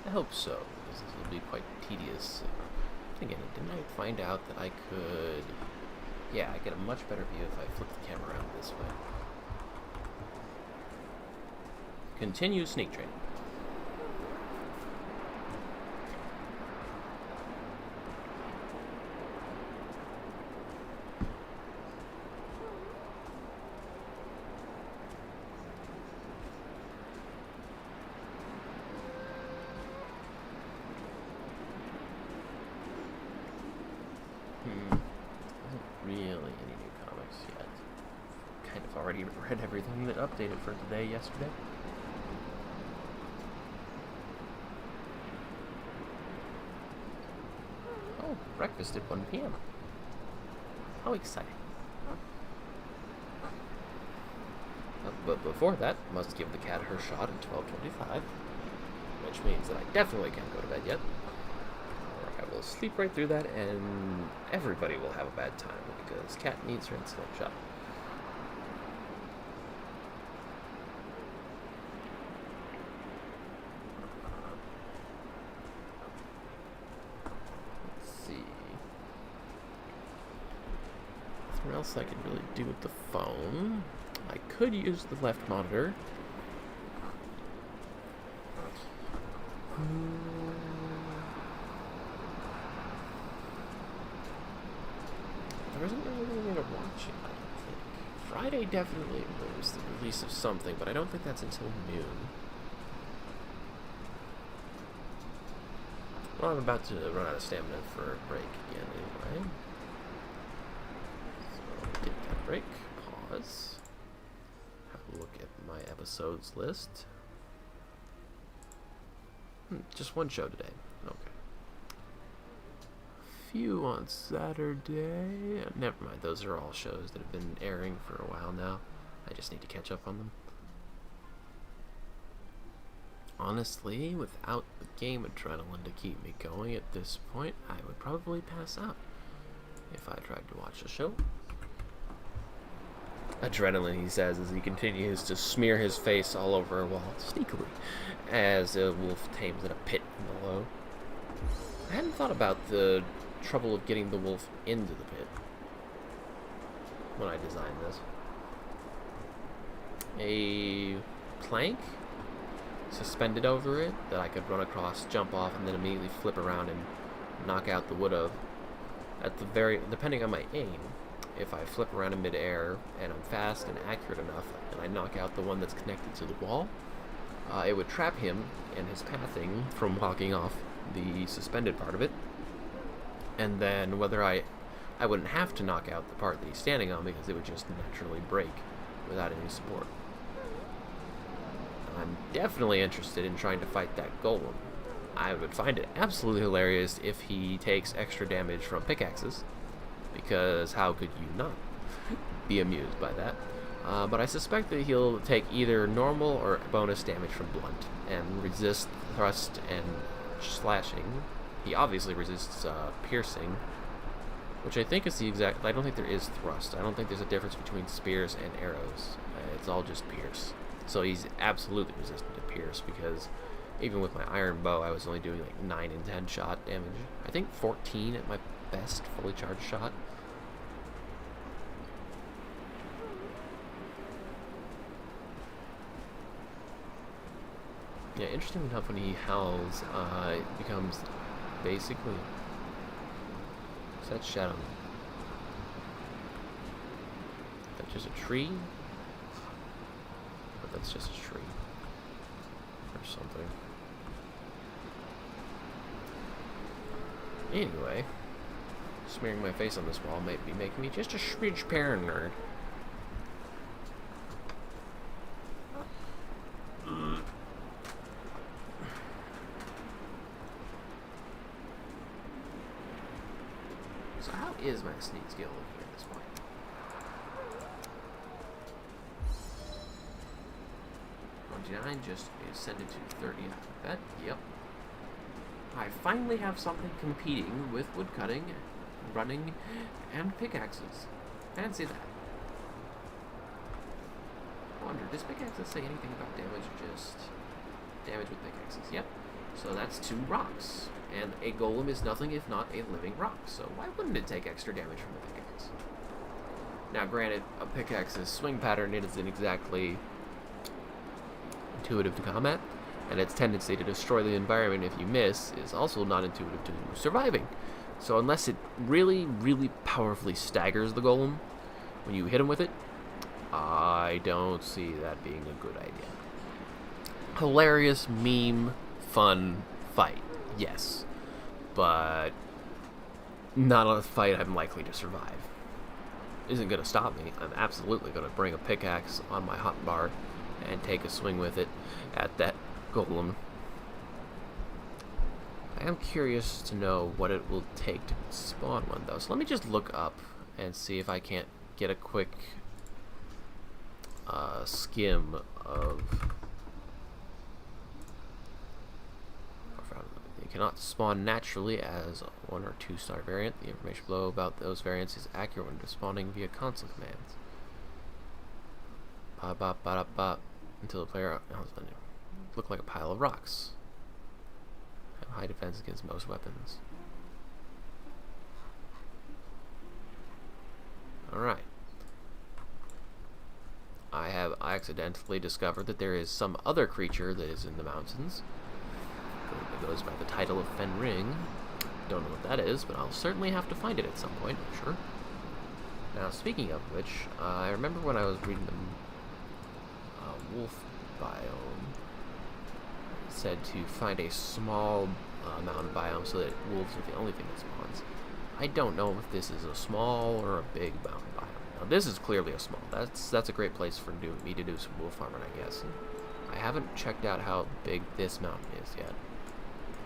I hope so, because this will be quite tedious. Again, didn't I find out that I could... Yeah, I get a much better view if I flip the camera around this way. Continue sneak training. Already read everything that updated for today, yesterday. Oh, breakfast at 1 p.m. How exciting. But before that, must give the cat her shot at 12:25, which means that I definitely can't go to bed yet. Or I will sleep right through that, and everybody will have a bad time, because cat needs her insulin shot. Else I could really do with the phone. I could use the left monitor. There isn't really anything to watch, I don't think. Friday definitely was the release of something, but I don't think that's until noon. Well, I'm about to run out of stamina for a break again anyway. Take that break, pause, have a look at my episodes list. Just one show today. Okay. Few on Saturday. Never mind, those are all shows that have been airing for a while now. I just need to catch up on them. Honestly, without the game adrenaline to keep me going at this point, I would probably pass out if I tried to watch the show. Adrenaline, he says, as he continues to smear his face all over a wall, sneakily, as a wolf tames in a pit below. I hadn't thought about the trouble of getting the wolf into the pit when I designed this. A plank suspended over it that I could run across, jump off, and then immediately flip around and knock out the wood of. At the depending on my aim, if I flip around in midair and I'm fast and accurate enough and I knock out the one that's connected to the wall, it would trap him and his pathing from walking off the suspended part of it. And then whether I wouldn't have to knock out the part that he's standing on because it would just naturally break without any support. I'm definitely interested in trying to fight that golem. I would find it absolutely hilarious if he takes extra damage from pickaxes, because how could you not be amused by that? But I suspect that he'll take either normal or bonus damage from blunt and resist thrust and slashing. He obviously resists piercing, which I think is the exact... I don't think there is thrust. I don't think there's a difference between spears and arrows. It's all just pierce. So he's absolutely resistant to pierce, because even with my iron bow, I was only doing like 9 and 10 shot damage. I think 14 at my best fully charged shot. Yeah, interesting enough, when he howls, it becomes basically... Is that shadow? Is that just a tree? Or that's just a tree. Or something. Anyway, smearing my face on this wall might be making me just a shridge paranoid. So how is my sneak skill looking at this point? Just ascended to 30 after that. Yep. I finally have something competing with woodcutting, running, and pickaxes. Fancy that. wonder, does pickaxes say anything about damage or just damage with pickaxes? Yep. So that's 2 rocks. And a golem is nothing if not a living rock. So why wouldn't it take extra damage from the pickaxe? Now, granted, a pickaxe's swing pattern isn't exactly intuitive to combat, and its tendency to destroy the environment if you miss is also not intuitive to surviving. So unless it really, really powerfully staggers the golem when you hit him with it, I don't see that being a good idea. Hilarious, meme, fun fight, yes. But not a fight I'm likely to survive. Isn't going to stop me. I'm absolutely going to bring a pickaxe on my hotbar and take a swing with it at that golem. I am curious to know what it will take to spawn one, though. So let me just look up and see if I can't get a quick skim of... They cannot spawn naturally as a 1 or 2 star variant. The information below about those variants is accurate when spawning via console commands. Bop, bop, bop, bop, until the player look like a pile of rocks. Have high defense against most weapons. Alright. I have accidentally discovered that there is some other creature that is in the mountains. It goes by the title of Fenring. Don't know what that is, but I'll certainly have to find it at some point, I'm sure. Now, speaking of which, I remember when I was reading the wolf biome, it said to find a small mountain biome so that wolves are the only thing that spawns. I don't know if this is a small or a big mountain biome. Now, this is clearly a small. That's a great place for me to do some wolf farming, I guess. I haven't checked out how big this mountain is yet.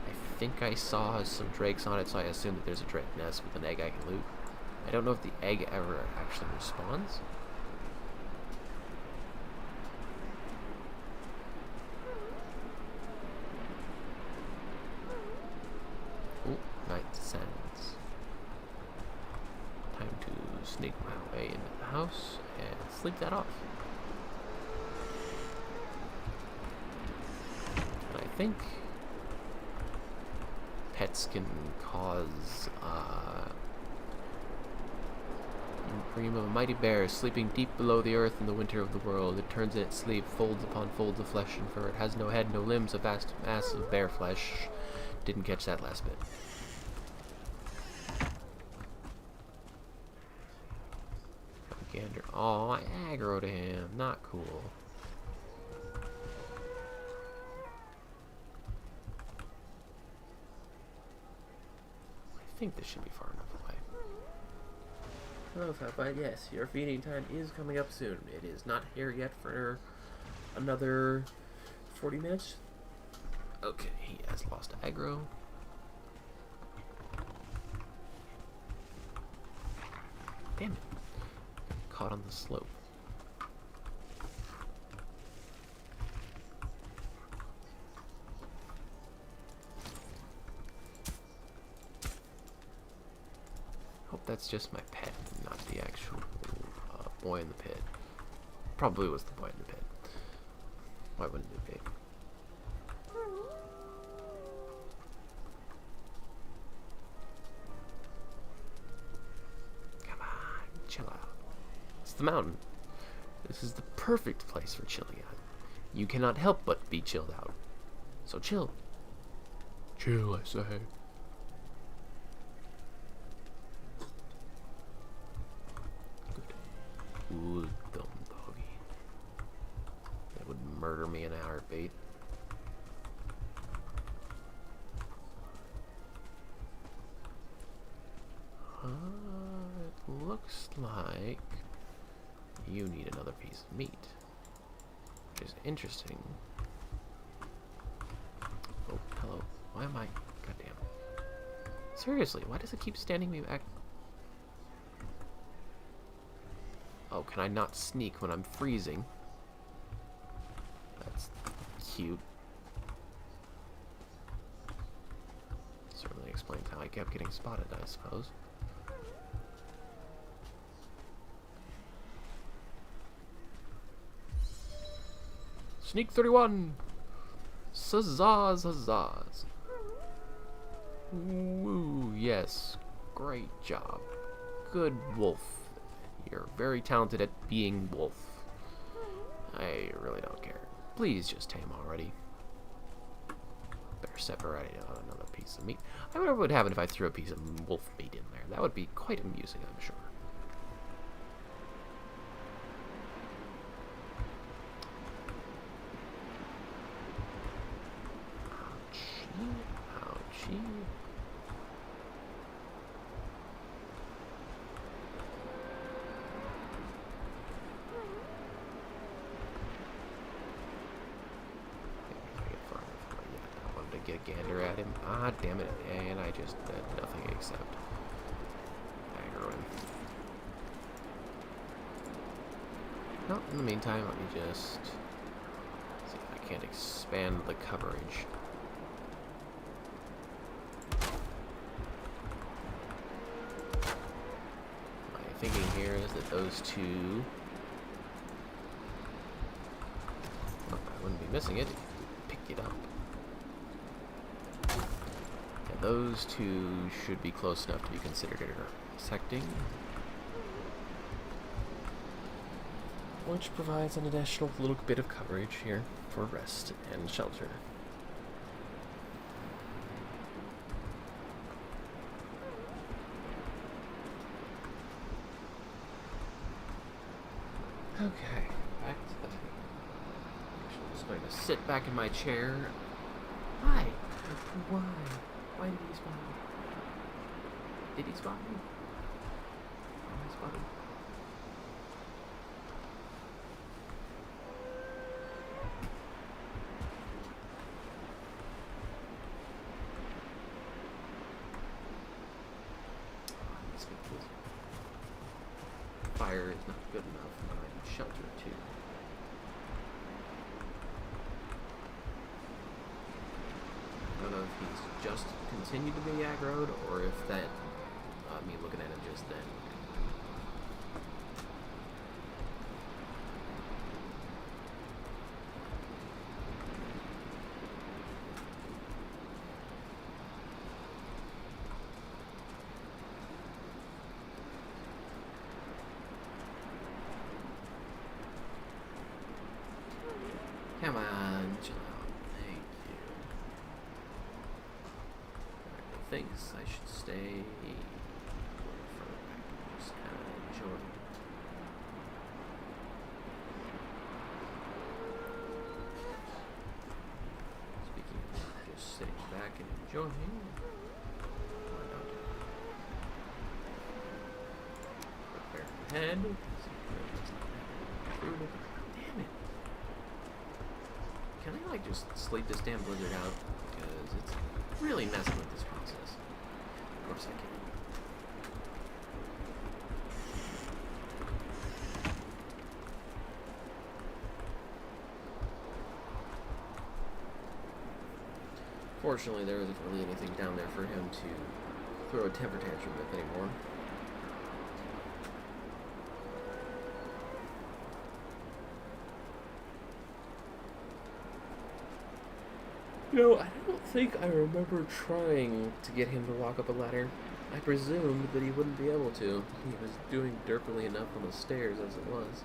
I think I saw some drakes on it, so I assume that there's a drake nest with an egg I can loot. I don't know if the egg ever actually respawns. Ooh, night descends. Time to sneak my way into the house and sleep that off. And I think pets can cause dream of a mighty bear sleeping deep below the earth in the winter of the world. It turns in its sleep, folds upon folds of flesh and fur. It has no head, no limbs, a vast mass of bear flesh. Didn't catch that last bit. Gander. Aw, I aggroed him. Not cool. I think this should be far enough away. Hello, Fatbite. Yes, your feeding time is coming up soon. It is not here yet for another 40 minutes. Okay, he has lost aggro. Damn it. Caught on the slope. Hope that's just my pet, not the actual boy in the pit. Probably was the boy in the pit. Why wouldn't it be? Come on, chill out. It's the mountain. This is the perfect place for chilling out. You cannot help but be chilled out. So chill. Chill, I say. Ooh, dumb doggy. That would murder me in a heartbeat. It looks like you need another piece of meat. Which is interesting. Oh, hello. Why am I... Goddamn. Seriously, why does it keep standing me back? Oh, can I not sneak when I'm freezing? That's cute. Certainly explains how I kept getting spotted, I suppose. Sneak 31! Huzzahs, huzzahs. Woo, yes. Great job. Good wolf. You're very talented at being wolf. I really don't care. Please just tame already. Better separate out another piece of meat. I wonder what would happen if I threw a piece of wolf meat in there. That would be quite amusing, I'm sure. Ouchie, ouchie. Get a gander at him. Ah, damn it. And I just did nothing except aggro him. Well, in the meantime, let me just see if I can't expand the coverage. My thinking here is that those two... Well, I wouldn't be missing it if you pick it up. Those two should be close enough to be considered intersecting, which provides an additional little bit of coverage here for rest and shelter. Okay, back to the thing. I'm just going to sit back in my chair. Why? Why? Why did he spawn me? Did he spawn me? Oh, he spawned me. Fire is not good enough, and I need shelter too. I don't know if he's just continued to be aggroed, or if that, me looking at him just then. Come on, chill out. Thank you. Thinks I should stay further back and just kind of enjoy. Speaking of just sitting back and enjoying, why not prepare the head? Damn it! Can I like just sleep this damn blizzard out? Because it's really messing with this process. Of course I can. Fortunately, there isn't really anything down there for him to throw a temper tantrum with anymore. You know, I don't think I remember trying to get him to walk up a ladder. I presumed that he wouldn't be able to. He was doing derpily enough on the stairs as it was.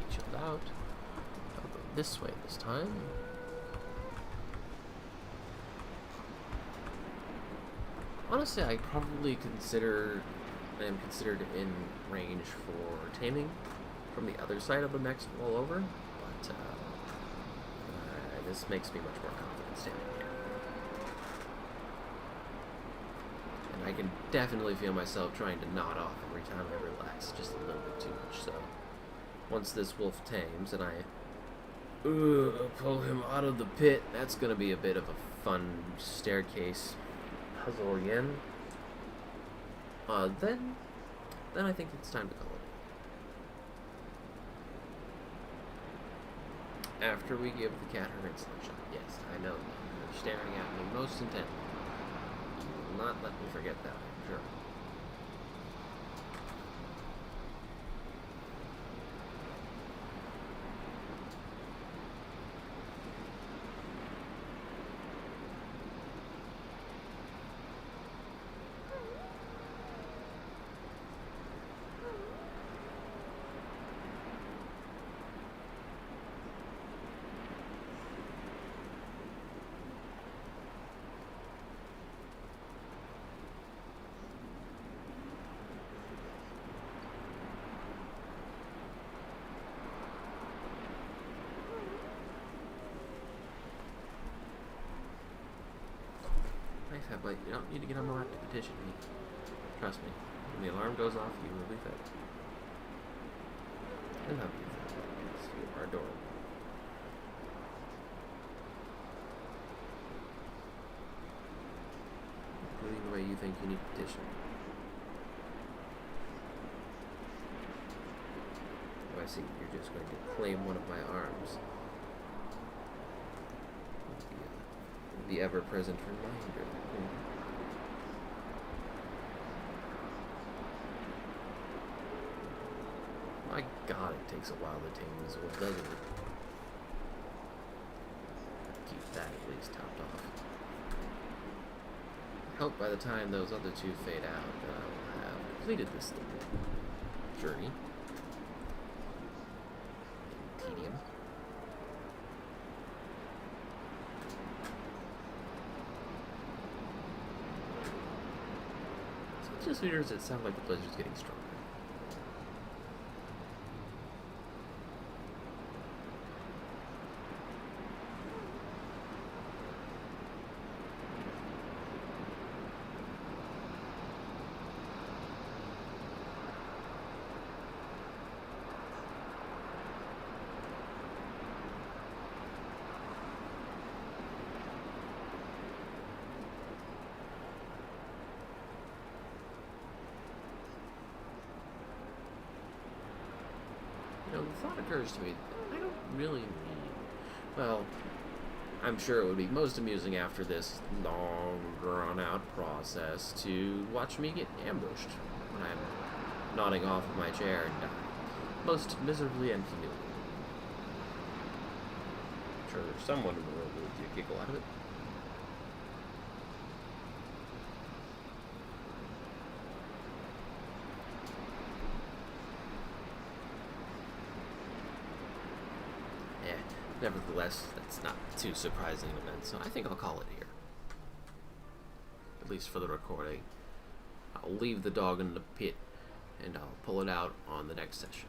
He chilled out. I'll go this way this time. Honestly, I probably am considered in range for taming from the other side of the next wall over, but this makes me much more confident standing here. And I can definitely feel myself trying to nod off every time I relax, just a little bit too much so. Once this wolf tames and I pull him out of the pit, that's going to be a bit of a fun staircase puzzle again. Then I think it's time to call it. After we give the cat her insulin shot. Yes, I know. You're staring at me most intently. will not let me forget that, I'm sure. But you don't need to get on the lap to petition me. Trust me. When the alarm goes off, you will be fed. And how beautiful that is. You are adorable. Including the way you think you need to petition. Oh, I see. You're just going to claim one of my arms. The ever-present reminder. My God, it takes a while to tame this wolf, doesn't it? Keep that at least topped off. I hope by the time those other two fade out that I will have completed this little journey. Tedium. So just meters that sound like the pleasure's getting stronger. You know, the thought occurs to me, I don't really need... Well, I'm sure it would be most amusing after this long, drawn-out process to watch me get ambushed when I'm nodding off of my chair and die. Most miserably and humiliating. I'm sure there's someone in the world who would giggle out of it. Nevertheless, that's not too surprising an event, so I think I'll call it here. At least for the recording. I'll leave the dog in the pit, and I'll pull it out on the next session.